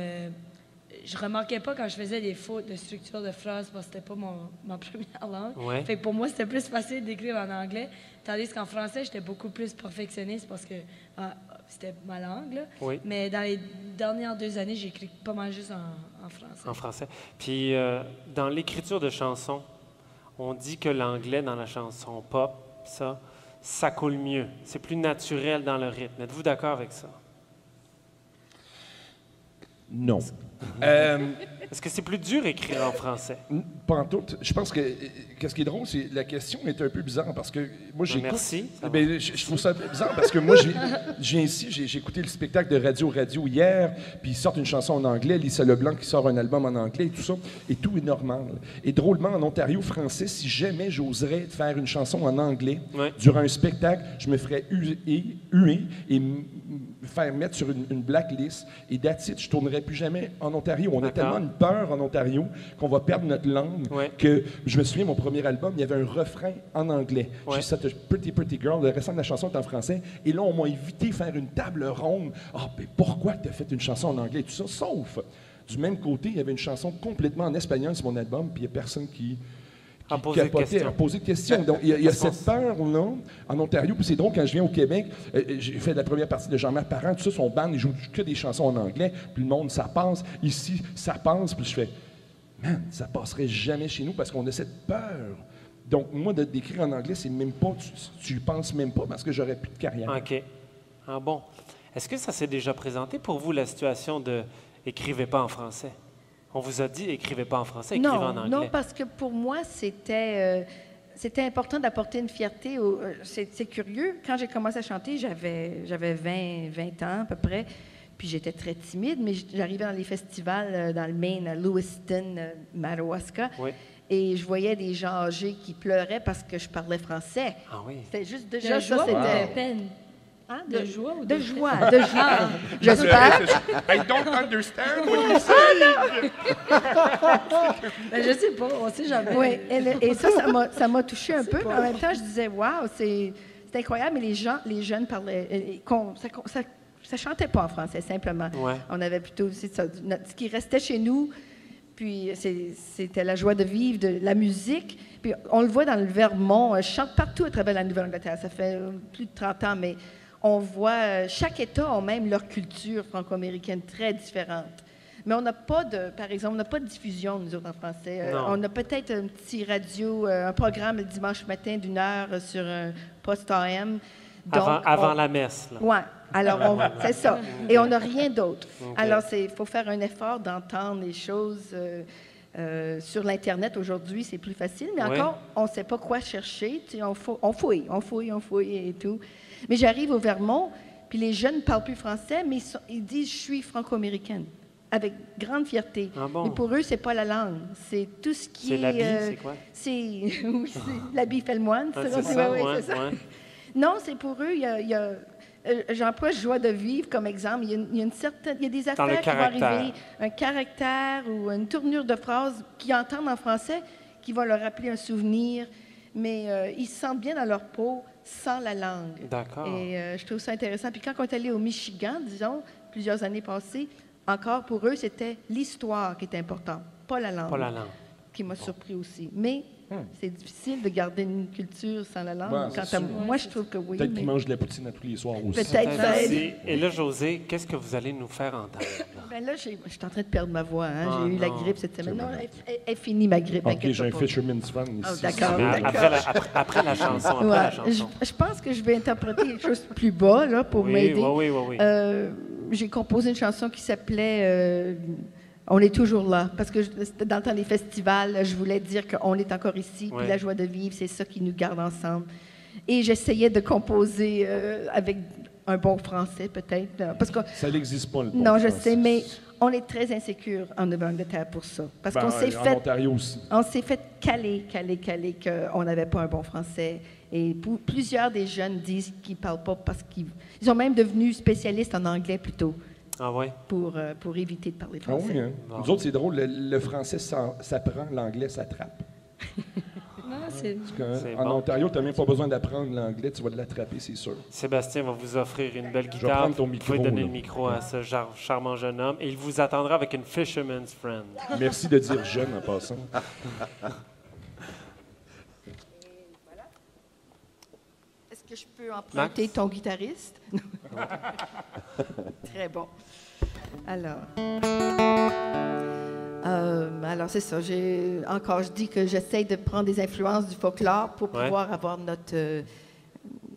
je remarquais pas quand je faisais des fautes de structure de phrase parce que c'était pas ma première langue. Ouais. Fait que pour moi, c'était plus facile d'écrire en anglais. Tandis qu'en français, j'étais beaucoup plus perfectionniste parce que c'était ma langue. Là. Oui. Mais dans les dernières 2 années, j'écris pas mal juste en français. En français. Puis, dans l'écriture de chansons, on dit que l'anglais dans la chanson pop, ça coule mieux. C'est plus naturel dans le rythme. Êtes-vous d'accord avec ça? Non. Est-ce que c'est plus dur d'écrire en français? Pas en tout. Je pense que ce qui est drôle, c'est la question est un peu bizarre parce que moi j'écoute. Merci. Ben, je trouve ça bizarre parce que moi j'ai écouté le spectacle de Radio hier, puis ils sortent une chanson en anglais, Lisa Leblanc qui sort un album en anglais et tout ça, et tout est normal. Et drôlement en Ontario français, si jamais j'oserais faire une chanson en anglais durant un spectacle, je me ferais huer et faire mettre sur une blacklist et that's it, je tournerai plus jamais en Ontario. On a tellement une peur en Ontario qu'on va perdre notre langue que je me souviens, mon premier album, il y avait un refrain en anglais. J'ai Such a Pretty Pretty Girl, le restant de la chanson est en français. Et là, on m'a invité à faire une table ronde. Ah, ben pourquoi tu as fait une chanson en anglais et tout ça? Sauf, du même côté, il y avait une chanson complètement en espagnol sur mon album, puis il n'y a personne qui a posé de questions. Donc, il y a cette peur-là en Ontario. Puis c'est drôle, quand je viens au Québec, j'ai fait la première partie de Jean-Marc Parent, tout ça, son band, il joue que des chansons en anglais. Puis le monde, ça passe. Ici, ça passe. Puis je fais, man, ça passerait jamais chez nous parce qu'on a cette peur. Donc, moi, d'écrire en anglais, c'est même pas, tu y penses même pas parce que j'aurais plus de carrière. OK. Ah bon. Est-ce que ça s'est déjà présenté pour vous, la situation de « écrivez pas en français ». On vous a dit « écrivez pas en français, écrivez en anglais ». Non, parce que pour moi, c'était important d'apporter une fierté. C'est curieux. Quand j'ai commencé à chanter, j'avais 20 ans à peu près, puis j'étais très timide, mais j'arrivais dans les festivals dans le Maine, à Lewiston, Madawaska, et je voyais des gens âgés qui pleuraient parce que je parlais français. Ah oui. C'était juste déjà joie ça, c'était... ou de peine? Hein? De joie ou de joie? De joie. J'espère. I don't understand what you're saying. Ben, je sais pas, on sait jamais. Oui, et ça m'a touché un peu. En même temps, je disais, waouh, c'est incroyable. Mais les jeunes parlaient, ça chantait pas en français simplement. Ouais. On avait plutôt aussi ce qui restait chez nous. Puis c'était la joie de vivre, de la musique. Puis on le voit dans le Vermont. Je chante partout à travers la Nouvelle-Angleterre. Ça fait plus de 30 ans, mais on voit, chaque État a même leur culture franco-américaine très différente. Mais on n'a pas par exemple, on n'a pas de diffusion, nous autres, en français. On a peut-être un petit radio, un programme le dimanche matin d'1 heure sur un poste AM. Avant la messe. Oui, alors c'est ça. Et on n'a rien d'autre. Okay. Alors, il faut faire un effort d'entendre les choses. Sur l'Internet, aujourd'hui, c'est plus facile, mais encore, on ne sait pas quoi chercher. On fouille et tout. Mais j'arrive au Vermont, puis les jeunes ne parlent plus français, mais ils disent « je suis franco-américaine ». Avec grande fierté. Ah bon? Mais pour eux, c'est pas la langue. C'est tout ce qui est... C'est l'habit, c'est quoi? C'est l'habit fait le moine. Ah, c'est ça. Non, c'est pour eux, j'emploie joie de vivre comme exemple. Il y a des affaires qui vont arriver, un caractère ou une tournure de phrase qu'ils entendent en français qui va leur rappeler un souvenir, mais ils se sentent bien dans leur peau sans la langue. D'accord. Et je trouve ça intéressant. Puis quand on est allé au Michigan, disons, plusieurs années passées, encore pour eux, c'était l'histoire qui était importante, pas la langue. Pas la langue. Qui m'a surpris aussi. Mais C'est difficile de garder une culture sans la langue. Ouais, c'est sûr. Moi, je trouve que oui. Peut-être mais- qu'ils mangent de la poutine à tous les soirs aussi. Peut-être ça aide. Et là, José, qu'est-ce que vous allez nous faire entendre? Ben là, je suis en train de perdre ma voix. Hein. Ah, J'ai eu la non. grippe cette semaine. Non, elle est finie, ma grippe. OK, inquiète j'ai un pas. Fisherman's Fan ici. Oh, d'accord, Mais d'accord. après la chanson, après Ouais, la chanson. je pense que je vais interpréter quelque chose de plus bas là, pour Oui, m'aider. oui. J'ai composé une chanson qui s'appelait On est toujours là. Parce que c'était dans le temps des festivals, je voulais dire qu'on est encore ici, Ouais. puis la joie de vivre, c'est ça qui nous garde ensemble. Et j'essayais de composer avec un bon français, peut-être. Parce que, Ça n'existe pas, le bon non, je français. sais, mais on est très insécure en Nouvelle-Angleterre pour ça. Parce Ben, qu'on s'est en fait. Ontario aussi. On s'est fait caler qu'on n'avait pas un bon français. Et plusieurs des jeunes disent qu'ils ne parlent pas parce qu'ils sont même devenus spécialistes en anglais plutôt Ah ouais? pour éviter de parler Ah français. oui, hein? Bon. Nous autres, c'est drôle, le français s'apprend, l'anglais s'attrape. Non, c'est... C'est En bon. Ontario, tu n'as même pas besoin d'apprendre l'anglais, tu vas l'attraper, c'est sûr. Sébastien va vous offrir une belle vais guitare. prendre ton Vous micro, pouvez donner là. le micro à ce charmant jeune homme et il vous attendra avec une Fisherman's Friend. Merci de dire jeune en passant. Est-ce que je peux emprunter Max? ton guitariste? Très bon. Alors c'est ça. Je dis que j'essaie de prendre des influences du folklore pour Ouais. pouvoir avoir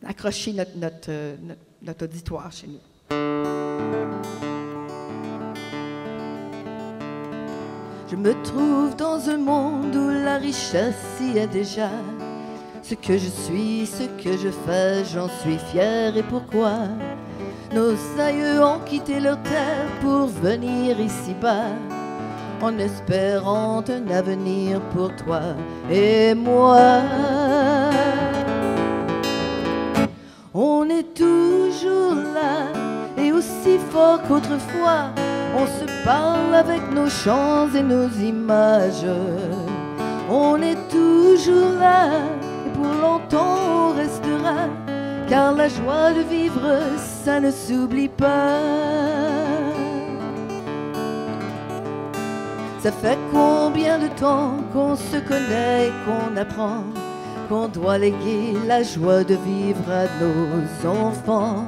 accrocher notre auditoire chez nous. Je me trouve dans un monde où la richesse y est déjà. Ce que je suis, ce que je fais, j'en suis fier. Et pourquoi? Nos aïeux ont quitté leur terre pour venir ici-bas, en espérant un avenir pour toi et moi. On est toujours là et aussi fort qu'autrefois. On se parle avec nos chants et nos images. On est toujours là et pour longtemps on restera, car la joie de vivre, ça ne s'oublie pas. Ça fait combien de temps qu'on se connaît et qu'on apprend qu'on doit léguer la joie de vivre à nos enfants.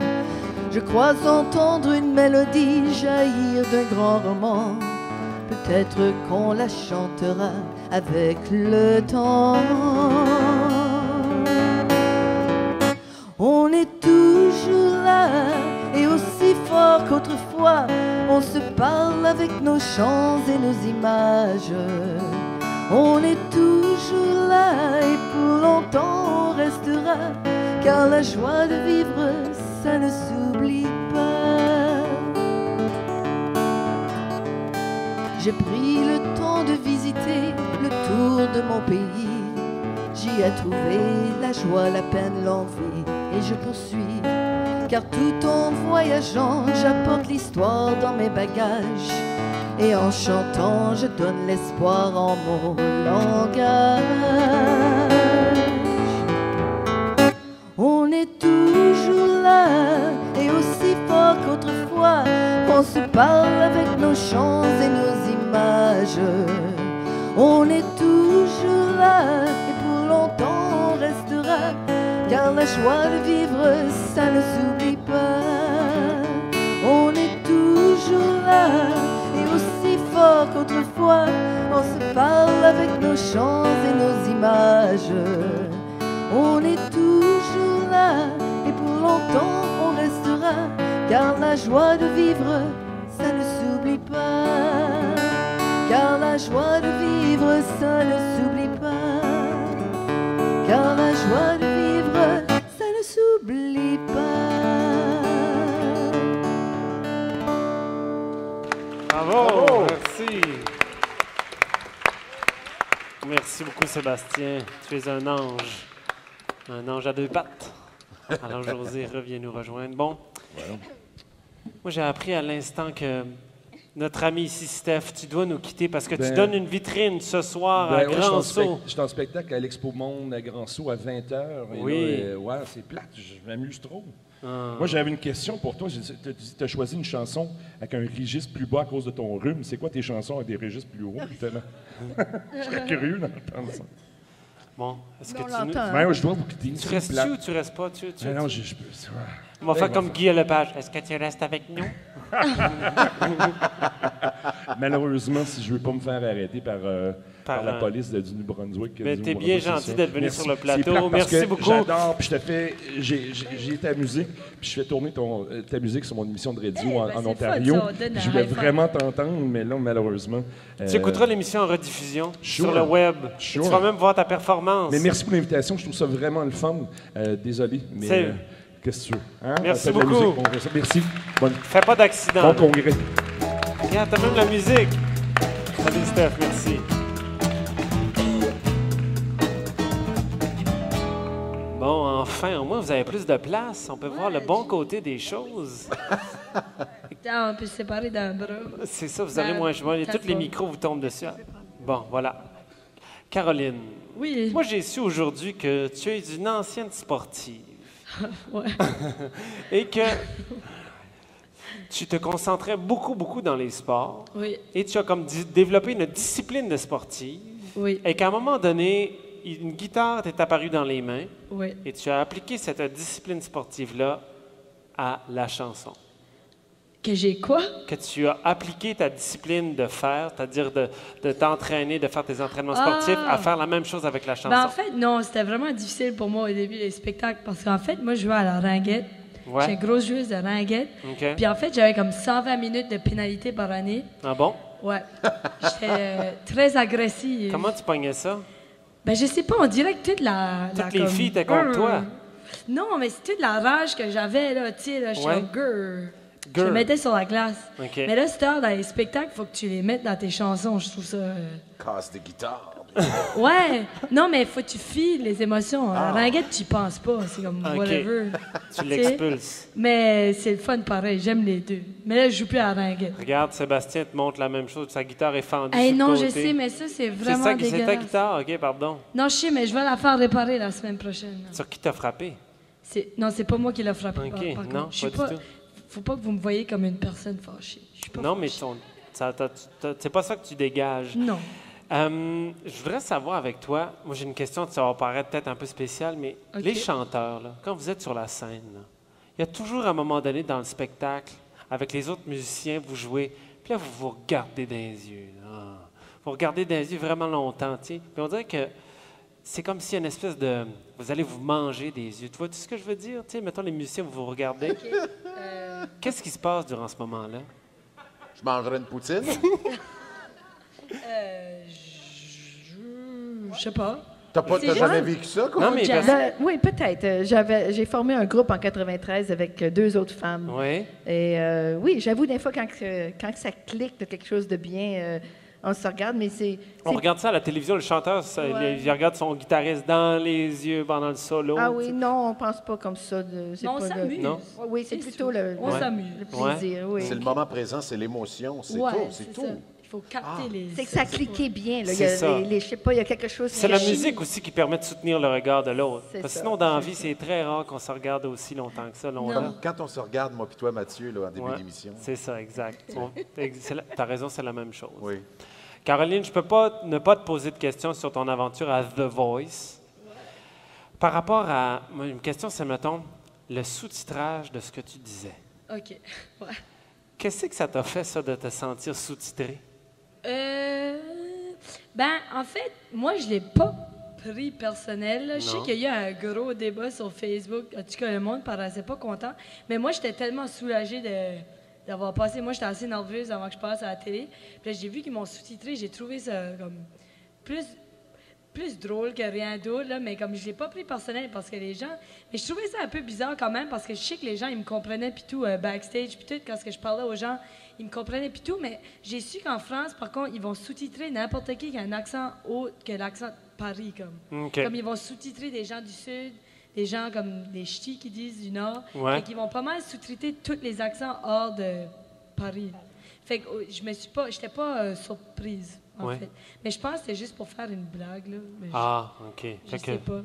Je crois entendre une mélodie jaillir d'un grand roman. Peut-être qu'on la chantera avec le temps. On est toujours là et aussi fort qu'autrefois. On se parle avec nos chants et nos images. On est toujours là et pour longtemps on restera, car la joie de vivre, ça ne s'oublie pas. J'ai pris le temps de visiter le tour de mon pays. J'y ai trouvé la joie, la peine, l'envie, et je poursuis. Car tout en voyageant, j'apporte l'histoire dans mes bagages. Et en chantant, je donne l'espoir en mon langage. On est toujours là et aussi fort qu'autrefois. On se parle avec nos chants et nos images. On est toujours là et pour longtemps on restera, car la joie de vivre, ça ne s'oublie pas. On est toujours là et aussi fort qu'autrefois. On se parle avec nos chants et nos images. On est toujours là et pour longtemps on restera, car la joie de vivre, ça ne s'oublie pas. Car la joie de vivre, ça ne s'oublie pas. Car la joie de vivre, ça ne s'oublie pas. Bravo! Merci! Merci beaucoup, Sébastien. Tu es un ange à deux pattes. Alors, José, reviens nous rejoindre. Bon, moi, j'ai appris à l'instant que notre ami ici, Steph, tu dois nous quitter parce que tu Ben, donnes une vitrine ce soir à Ouais, Grand Saut. je suis en spectacle à l'Expo Monde à Grand Saut à 20h. Oui. Ouais, c'est plate, je m'amuse trop. Ah. Moi, j'avais une question pour toi. Tu as choisi une chanson avec un registre plus bas à cause de ton rhume. C'est quoi tes chansons avec des registres plus hauts, justement? Je serais curieux d'entendre ça. Bon, est-ce que On tu... l'entend. Ouais, je dois vous quitter. Tu restes-tu ou tu restes pas? Non, je peux. On va faire comme Guy Lepage. Est-ce que tu restes avec nous? Malheureusement, si je ne veux pas me faire arrêter par la police du New Brunswick. Mais t'es bien gentil d'être venu sur le C'est plateau. plate parce Merci que beaucoup. J'adore, puis j'ai été amusé, puis je fais tourner ta musique sur mon émission de radio en Ontario. Je voulais vraiment t'entendre, mais là, malheureusement... Tu écouteras l'émission en rediffusion Sure. sur le web. Sure. Tu vas même voir ta performance. Mais merci pour l'invitation, je trouve ça vraiment le fun. Désolé, mais qu'est-ce que tu veux? Hein? Merci On fait de la beaucoup. musique, merci. Fais pas d'accident. Bon congrès. Regarde, t'as même la musique. Salut Steph, merci. Bon, enfin, au moins vous avez plus de place. On peut voir le bon côté des choses. On peut se séparer d'un bras. C'est ça, vous aurez moins joie. Tous les micros vous tombent dessus. Bon, voilà. Caroline. Oui. Moi, j'ai su aujourd'hui que tu es une ancienne sportive. Ouais. Et que tu te concentrais beaucoup, beaucoup dans les sports. Oui. Et tu as comme développé une discipline de sportive. Oui. Et qu'à un moment donné, une guitare t'est apparue dans les mains. Oui. Et tu as appliqué cette discipline sportive-là à la chanson. Que j'ai quoi? Que tu as appliqué ta discipline de faire, c'est-à-dire de t'entraîner, de faire tes entraînements sportifs, à faire la même chose avec la chanson. Ben, en fait, non, c'était vraiment difficile pour moi au début des spectacles parce qu'en fait, moi, je jouais à la ringuette. Ouais. J'étais une grosse joueuse de ringuette. OK. Puis en fait, j'avais comme 120 minutes de pénalité par année. Ah bon? Ouais. J'étais très agressive. Comment tu pognais ça? Ben, je sais pas, on dirait que toute la... Toutes les filles étaient contre toi. Non, mais c'est toute la rage que j'avais, là, tu sais, là, j'étais Ouais. grrr. Je le mettais sur la glace. OK. Mais là, cette heure, dans les spectacles, il faut que tu les mettes dans tes chansons. Je trouve ça... Casse des guitares. Ouais. Non, mais il faut que tu files les émotions. La ringuette, tu y penses pas. C'est comme OK. whatever. Tu l'expulses. Mais c'est le fun pareil. J'aime les deux. Mais là, je joue plus à la ringuette. Regarde, Sébastien te montre la même chose. Sa guitare est fendue Hey, sur non, le je côté. sais, mais ça, c'est C'est vraiment ça, c'est ta dégueulasse. guitare? OK, pardon. Non, je sais, mais je vais la faire réparer la semaine prochaine. Sur qui t'a frappé? Non, c'est pas moi qui l'ai frappé. OK, par non, contre. Je suis pas du tout. Faut pas que vous me voyez comme une personne fâchée. Je suis pas Non, mais fâchée. c'est pas ça que tu dégages. Non. Je voudrais savoir avec toi, moi j'ai une question, ça va paraître peut-être un peu spéciale, mais OK. les chanteurs, là, quand vous êtes sur la scène, là, il y a toujours un moment donné dans le spectacle, avec les autres musiciens, vous jouez, puis là vous vous regardez dans les yeux. Là. Vous regardez dans les yeux vraiment longtemps, tu sais. Puis on dirait que c'est comme si une espèce de... Vous allez vous manger des yeux. Tu vois-tu ce que je veux dire? Tu sais, mettons les musiciens, vous vous regardez. Qu'est-ce qui se passe durant ce moment-là? Je mangerais une poutine. Je sais pas. T'as jamais vécu ça, quoi? Non, mais parce- Oui, peut-être. J'ai formé un groupe en 93 avec 2 autres femmes. Oui. Et oui, j'avoue, des fois, quand ça clique de quelque chose de bien, on se regarde, mais c'est... On regarde ça à la télévision, le chanteur, Ouais. il regarde son guitariste dans les yeux pendant le solo. Ah tu oui, sais. non, on pense pas comme ça. C'est On pas s'amuse. Non. Oui, c'est plutôt le On s'amuse. plaisir, oui. C'est le moment présent, c'est l'émotion, c'est Ouais, tout, c'est tout. ça. Il faut capter les... C'est que ça cliquait bien. Là. Il y C'est a ça. je sais pas, il y a quelque chose... C'est la musique aussi qui permet de soutenir le regard de l'autre. C'est Parce que ça, sinon, dans la c'est vie, ça. c'est très rare qu'on se regarde aussi longtemps que ça. longtemps. Quand on se regarde, moi puis toi, Mathieu, là, en début Ouais, d'émission. c'est ça, exact. T'as raison, c'est la même chose. Oui. Caroline, je ne peux pas ne pas te poser de questions sur ton aventure à The Voice. Par rapport à... Moi, une question, c'est, mettons, le sous-titrage de ce que tu disais. OK. Ouais. Qu'est-ce que ça t'a fait, ça, de te sentir sous-titré? Ben, en fait, moi, je l'ai pas pris personnel. Là. Je sais Non. qu'il y a un gros débat sur Facebook. En tout cas, le monde paraissait pas content. Mais moi, j'étais tellement soulagée d'avoir passé. Moi, j'étais assez nerveuse avant que je passe à la télé. Puis là, j'ai vu qu'ils m'ont sous-titré. J'ai trouvé ça comme plus drôle que rien d'autre, là, mais comme je l'ai pas pris personnel parce que les gens... Mais je trouvais ça un peu bizarre quand même parce que je sais que les gens, ils me comprenaient puis tout, backstage puis tout, quand je parlais aux gens, ils me comprenaient puis tout, mais j'ai su qu'en France, par contre, ils vont sous-titrer n'importe qui a un accent autre que l'accent de Paris, comme. OK. Comme ils vont sous-titrer des gens du Sud, des gens comme des ch'tis qui disent du Nord, Ouais. et qu'ils vont pas mal sous-titrer tous les accents hors de Paris. Fait que j'étais pas surprise, en Ouais. fait. Mais je pense que c'était juste pour faire une blague, là. Mais Ah, OK. je Fait que sais pas.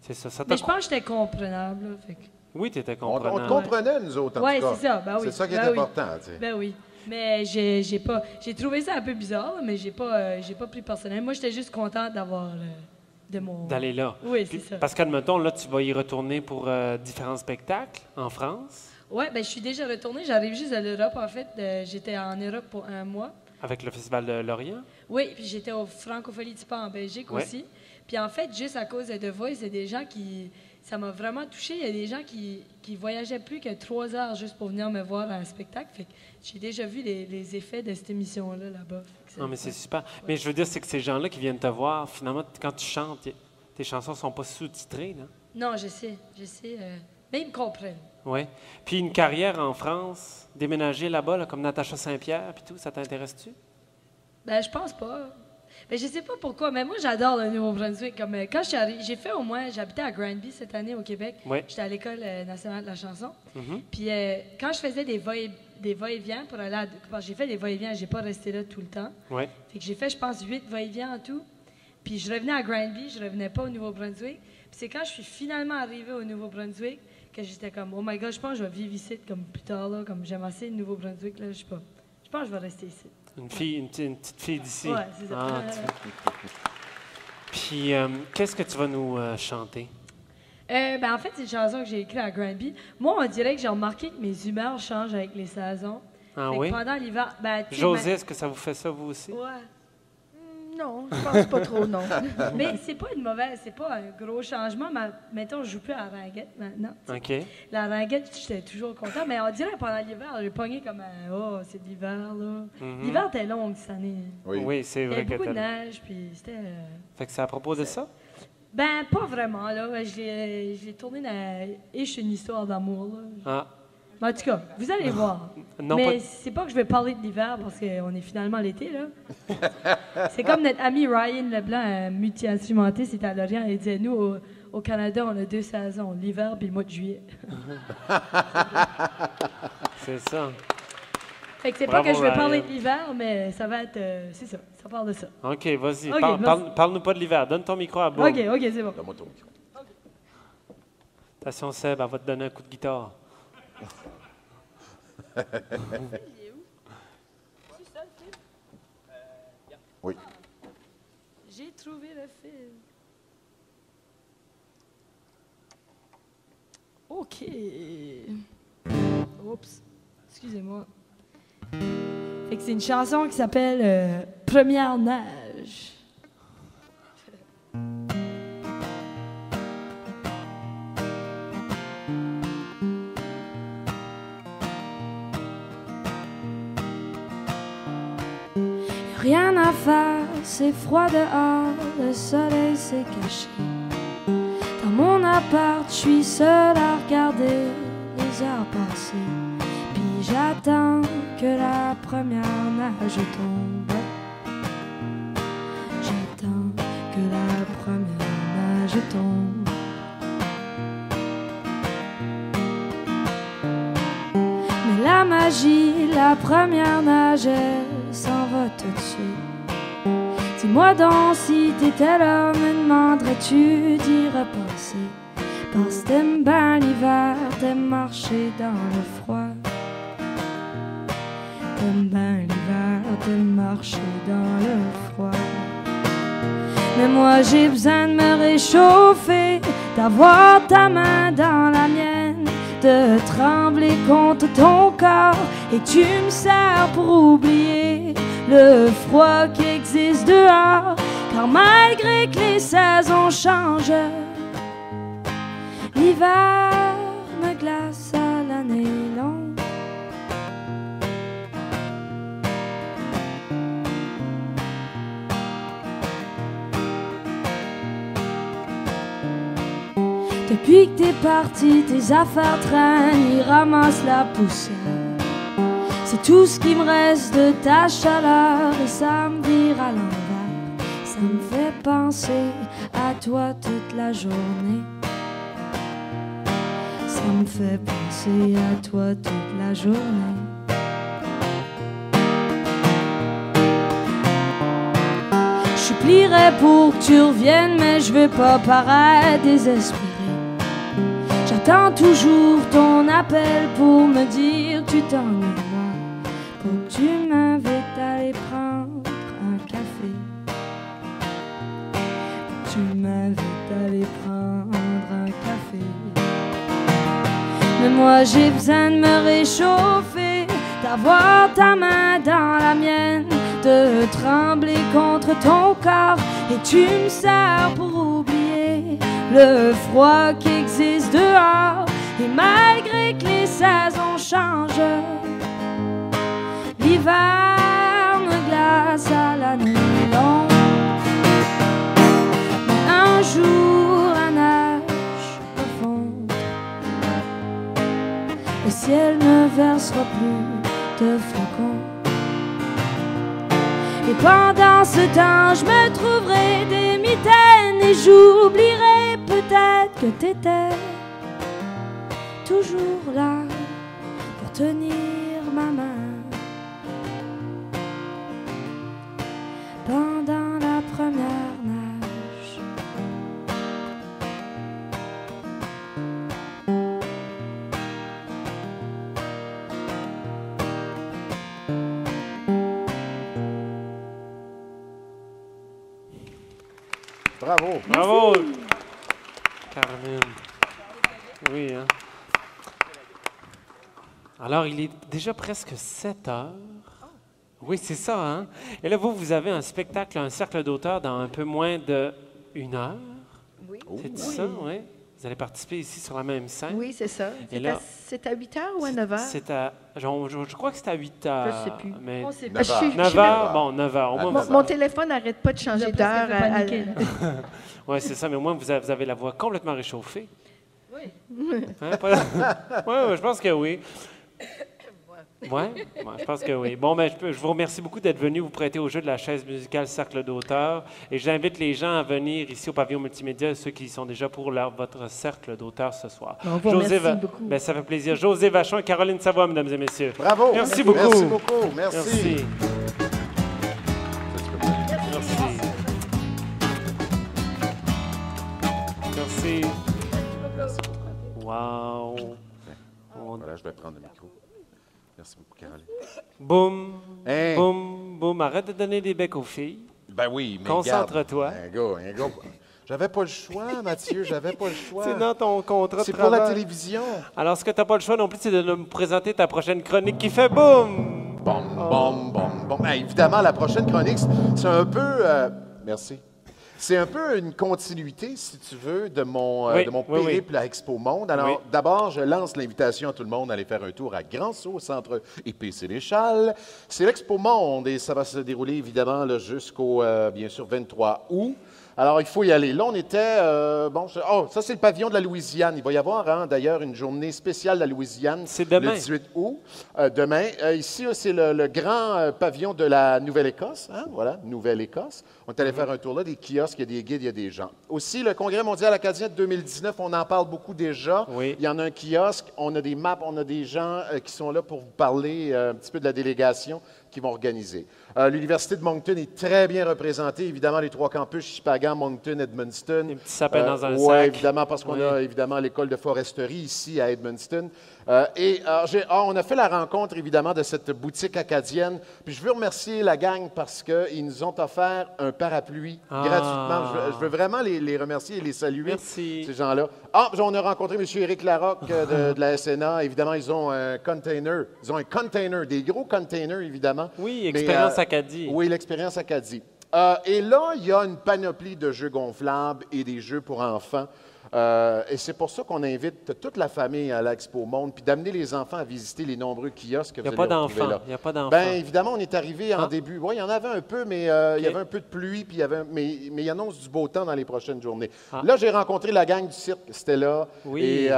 c'est ça. Ça t'a Mais je pense que j'étais comprenable, là. Fait que... Oui, tu étais On comprenant. te comprenait, nous autres, en Ouais, tout cas. c'est ça, ben oui. C'est ça qui est Ben oui. important, tu sais. Ben oui. Mais j'ai trouvé ça un peu bizarre, mais j'ai pas pris personnel. Moi, j'étais juste contente d'avoir mon... D'aller là. Oui, c'est Puis, ça. parce qu'admettons, là, tu vas y retourner pour différents spectacles en France, Oui, ben, je suis déjà retournée. J'arrive juste de l'Europe, en fait. J'étais en Europe pour 1 mois. avec le Festival de Lorient. Oui, puis j'étais au Francophonie du Pas en Belgique Ouais. aussi. Puis en fait, juste à cause de The Voice, il y a des gens qui... Ça m'a vraiment touchée. Il y a des gens qui voyageaient plus que 3 heures juste pour venir me voir à un spectacle. Fait que j'ai déjà vu les effets de cette émission-là, là-bas. Fait que Non, mais c'est super. Mais je veux dire, c'est que ces gens-là qui viennent te voir, finalement, quand tu chantes, tes chansons sont pas sous-titrées, là. Non, je sais. Mais ils me comprennent. Oui. Puis une carrière en France, déménager là-bas, là, comme Natacha Saint-Pierre, puis tout, ça t'intéresse-tu? Ben, je pense pas. Ben, je sais pas pourquoi, mais moi, j'adore le Nouveau-Brunswick. Comme, quand je suis arrivée, j'habitais à Granby cette année au Québec. Ouais. J'étais à l'École nationale de la chanson. Mhm. Puis quand je faisais des va-et-vient pour aller parce que j'ai fait des va-et-vient, j'ai pas resté là tout le temps. Oui. Fait que j'ai fait, je pense, 8 va-et-vient en tout. Puis je revenais à Granby, je revenais pas au Nouveau-Brunswick. Puis c'est quand je suis finalement arrivée au Nouveau-Brunswick que j'étais comme, oh my God, je pense que je vais vivre ici comme plus tard, là, comme j'aime assez le Nouveau-Brunswick, là, je sais pas. Je pense que je vais rester ici. Une petite fille d'ici. Ouais, c'est ça. Ah, Puis, qu'est-ce que tu vas nous chanter? Ben, en fait, c'est une chanson que j'ai écrite à Granby. Moi, on dirait que j'ai remarqué que mes humeurs changent avec les saisons. Ah Fait que oui? pendant l'hiver, ben, tu sais, José, est-ce que ça vous fait ça, vous aussi? Ouais. Non, je pense pas trop, non. Mais c'est pas c'est pas un gros changement. Mais, mettons, je joue plus à la ringuette maintenant. tu sais. OK. La ringuette, j'étais toujours content, mais on dirait que pendant l'hiver, j'ai pogné comme oh, c'est l'hiver, là. Mhm. L'hiver était long cette année. Oui, c'est Il y vrai avait que beaucoup de t'as- neige, puis c'était... Fait que c'est à propos de ça? Ben, pas vraiment, là. Je l'ai tourné dans Ish, une histoire d'amour, là. Ah. Mais en tout cas, vous allez voir. Non, mais pas- c'est pas que je vais parler de l'hiver parce qu'on est finalement à l'été, là. C'est comme notre ami Ryan Leblanc, multi-instrumenté, c'était à Lorient, il disait, nous, au Canada, on a 2 saisons, l'hiver puis le mois de juillet. C'est ça. Fait que c'est Bravo, pas que je vais Ryan. parler de l'hiver, mais ça va être... c'est ça, ça parle de ça. OK, vas-y. OK, Parle-nous pas de l'hiver. Donne ton micro à Bob. OK, c'est bon. Donne-moi ton micro. Attention, Seb, elle va te donner un coup de guitare. Oui. J'ai trouvé le fil. OK. Oups. Excusez-moi. Fait que c'est une chanson qui s'appelle Première neige. Rien à faire, c'est froid dehors, le soleil s'est caché. Dans mon appart, je suis seule à regarder les heures passer. Puis j'attends que la première neige tombe. J'attends que la première neige tombe. Mais la magie, la première neige, elle s'en va tout de suite. Dis-moi donc si t'étais là, me demanderais-tu d'y repasser? Parce que t'aimes bien l'hiver, t'aimes marcher dans le froid. T'aimes bien l'hiver, t'aimes marcher dans le froid. Mais moi j'ai besoin de me réchauffer, d'avoir ta main dans la mienne, de trembler contre ton corps, et tu me sers pour oublier le froid qui existe dehors. Car malgré que les saisons changent, l'hiver me glace à l'année longue. Depuis que t'es parti, tes affaires traînent, ils ramassent la poussière. C'est tout ce qui me reste de ta chaleur et ça me vire à l'envers. Ça me fait penser à toi toute la journée. Ça me fait penser à toi toute la journée. Je supplierais pour que tu reviennes, mais je veux pas paraître désespéré. J'attends toujours ton appel pour me dire que tu t'ennuies de moi, pour que tu m'invites à aller prendre un café. Pour que tu m'invites Moi j'ai besoin de me réchauffer, d'avoir ta main dans la mienne, de trembler contre ton corps, et tu me sers pour oublier le froid qui existe dehors. Et malgré que les saisons changent, l'hiver me glace à la nuit longue. Mais un jour la neige me fond, le ciel ne versera plus de flocons. Et pendant ce temps, je me trouverai des mitaines et j'oublierai peut-être que t'étais toujours là pour tenir ma main. Pendant la première neige. Bravo. Bravo, Caroline. Oui, hein? Alors, il est déjà presque 7 heures. Oui, c'est ça, hein? Et là, vous avez un spectacle, un cercle d'auteurs dans un peu moins d'1 heure. Oui. C'est ça, oui? Vous allez participer ici sur la même scène. Oui, c'est ça. C'est à 8 h ou à 9 h? C'est à, je crois que c'est à 8 heures. Je ne sais plus. Mais On sait pas. 9 heures, bon, 9 heures. Au moins, Mon téléphone n'arrête pas de changer d'heure. Oui, c'est ça, mais au moins, vous avez la voix complètement réchauffée. Oui. Hein, oui, je pense que oui. Oui, je pense que oui. Bon, ben, je vous remercie beaucoup d'être venu vous prêter au jeu de la chaise musicale Cercle d'auteurs. Et j'invite les gens à venir ici au pavillon multimédia, ceux qui sont déjà pour votre cercle d'auteurs ce soir. Merci beaucoup. Ben, ça fait plaisir. José Vachon et Caroline Savoie, mesdames et messieurs. Bravo. Merci beaucoup. Merci beaucoup. Merci. Merci. Merci. Merci. Wow. Voilà, je vais prendre le micro. Merci beaucoup, Caroline. Boum, Hein? boum, boum. Arrête de donner des becs aux filles. Ben oui, mais Concentre-toi. Un gars. J'avais pas le choix, Mathieu, j'avais pas le choix. C'est dans ton contrat de C'est travail. pour la télévision. Alors, ce que tu n'as pas le choix non plus, c'est de nous présenter ta prochaine chronique qui fait boum! Bon. Évidemment, la prochaine chronique, c'est un peu... merci. C'est un peu une continuité, si tu veux, de mon périple à Expo Monde. Alors, d'abord, je lance l'invitation à tout le monde à aller faire un tour à Grand Sault, au centre Épée Sénéchal. C'est l'Expo Monde et ça va se dérouler, évidemment, là, jusqu'au, bien sûr, 23 août. Alors, il faut y aller. Là, on était... ça, c'est le pavillon de la Louisiane. Il va y avoir, d'ailleurs, une journée spéciale de la Louisiane. C'est demain. Le 18 août. Demain. Ici, c'est le grand pavillon de la Nouvelle-Écosse. Voilà, Nouvelle-Écosse. On est allé faire un tour là, des kiosques, il y a des guides, il y a des gens. Aussi, le Congrès mondial acadien de 2019, on en parle beaucoup déjà. Oui. Il y en a un kiosque, on a des maps, on a des gens qui sont là pour vous parler un petit peu de la délégation qui vont organiser. L'Université de Moncton est très bien représentée. Évidemment, les 3 campus, Shippagan, Moncton, Edmundston. Des petits sapins dans un sac. sac. Oui, évidemment, parce qu'on a évidemment l'école de foresterie ici à Edmundston. On a fait la rencontre, évidemment, de cette boutique acadienne. Puis je veux remercier la gang parce qu'ils nous ont offert un parapluie gratuitement. Je veux vraiment les remercier et les saluer, ces gens-là. On a rencontré M. Éric Larocque de la SNA. Évidemment, ils ont un container. Ils ont un container, des gros containers, évidemment. Oui, Expérience Acadie. Oui, l'Expérience Acadie. Et là, il y a une panoplie de jeux gonflables et des jeux pour enfants. Et c'est pour ça qu'on invite toute la famille à l'Expo Monde, puis d'amener les enfants à visiter les nombreux kiosques que vous allez retrouver là. Il n'y a pas d'enfants. Bien, évidemment, on est arrivé en début. Oui, il y en avait un peu, mais il y avait un peu de pluie, puis mais il annonce du beau temps dans les prochaines journées. Là, j'ai rencontré la gang du cirque, c'était là. Oui. Et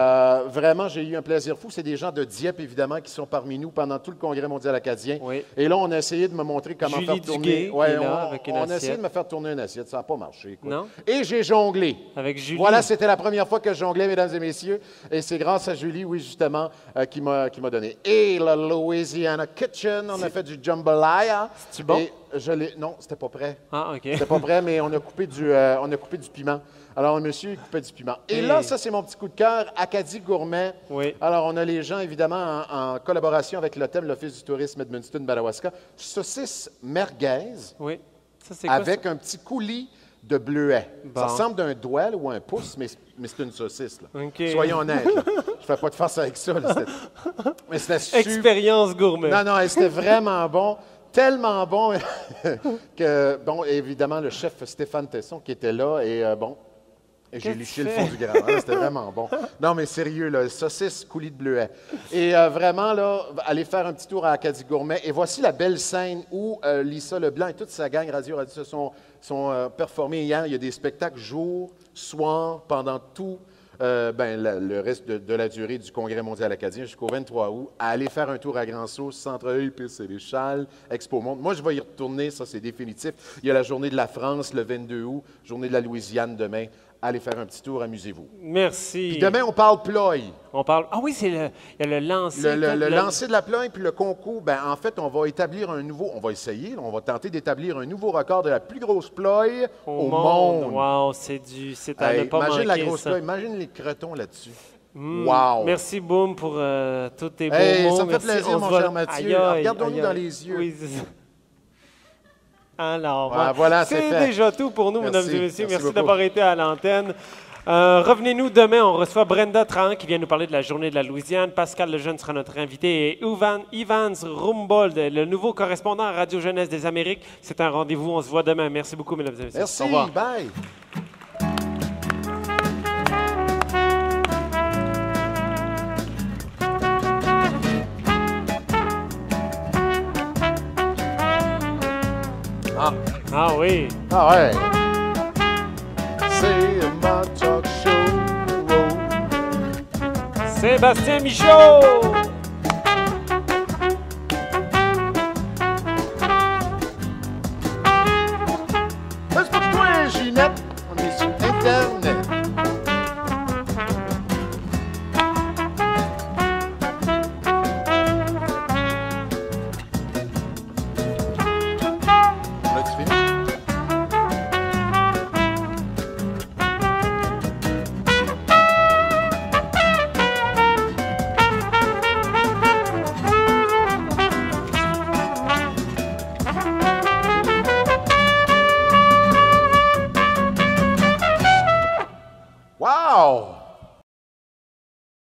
vraiment, j'ai eu un plaisir fou. C'est des gens de Dieppe, évidemment, qui sont parmi nous pendant tout le Congrès mondial acadien. Oui. Et là, on a essayé de me montrer comment Julie faire tourner. Duguay est là avec une on a assiette. essayé de me faire tourner une assiette. Ça n'a pas marché. Quoi. Non? Et j'ai jonglé. Avec Julie. Voilà, c'était la première fois que je jonglais, mesdames et messieurs. Et c'est grâce à Julie, oui, justement, qui m'a donné. Et la Louisiana Kitchen, on a fait du jambalaya. C'est-tu bon? Et non, c'était pas prêt. Ah, OK. C'était pas prêt, mais on a coupé du piment. Alors, le monsieur, il coupait du piment. Et là, ça, c'est mon petit coup de cœur, Acadie Gourmet. Oui. Alors, on a les gens, évidemment, en collaboration avec l'hôtel, l'Office du tourisme Edmundston-Madawaska. Saucisse merguez. Oui. Ça, c'est quoi, avec un petit coulis de bleuet. Bon. Ça ressemble d'un doigt ou un pouce, mais c'est une saucisse. Là. OK. Soyons honnêtes. Là. je fais pas de farce avec ça. Là, mais c'était super. Expérience gourmet. Non, non, c'était vraiment bon. Tellement bon que, bon, évidemment, le chef Stéphane Tesson qui était là, et bon, et j'ai liché le fond du grand. C'était vraiment bon. Non, mais sérieux, là, saucisse coulis de bleuet. Et vraiment, là, allez faire un petit tour à Acadie Gourmet. Et voici la belle scène où Lisa Leblanc et toute sa gang Radio se sont performés hier. Il y a des spectacles jour, soir, pendant tout le reste de la durée du Congrès mondial acadien jusqu'au 23 août. Allez faire un tour à Grand-Sault, Centre-Œil, Pisse-et-les-Châles, Expo Monde. Moi, je vais y retourner, ça, c'est définitif. Il y a la Journée de la France le 22 août, Journée de la Louisiane demain. Allez faire un petit tour, amusez-vous. Merci. Puis demain, on parle ploy. On parle... Ah oui, il y a le lancer. Le lancer de la ploy, puis le concours, en fait, on va établir un nouveau... On va essayer, on va tenter d'établir un nouveau record de la plus grosse ploy au monde. Wow, c'est à ne pas manquer, imagine la grosse ça. ploy, imagine les cretons là-dessus. Wow! Merci, Boom, pour tous tes beaux mots. Ça me fait plaisir, mon cher Mathieu. Regardons-nous dans les yeux. Oui, c'est ça. Alors, voilà, c'est fait. Déjà tout pour nous, mesdames et messieurs. Merci d'avoir été à l'antenne. Revenez-nous demain. On reçoit Brenda Trahan qui vient nous parler de la Journée de la Louisiane. Pascal Lejeune sera notre invité. Et Ivans Rumbold, le nouveau correspondant à Radio Jeunesse des Amériques. C'est un rendez-vous. On se voit demain. Merci beaucoup, mesdames et messieurs. Merci. Au revoir. Bye. Ah oui. Ah ouais. C'est ma talk show. Sébastien Michaud. C'est pour toi, Ginette. On est sur Internet. Wow!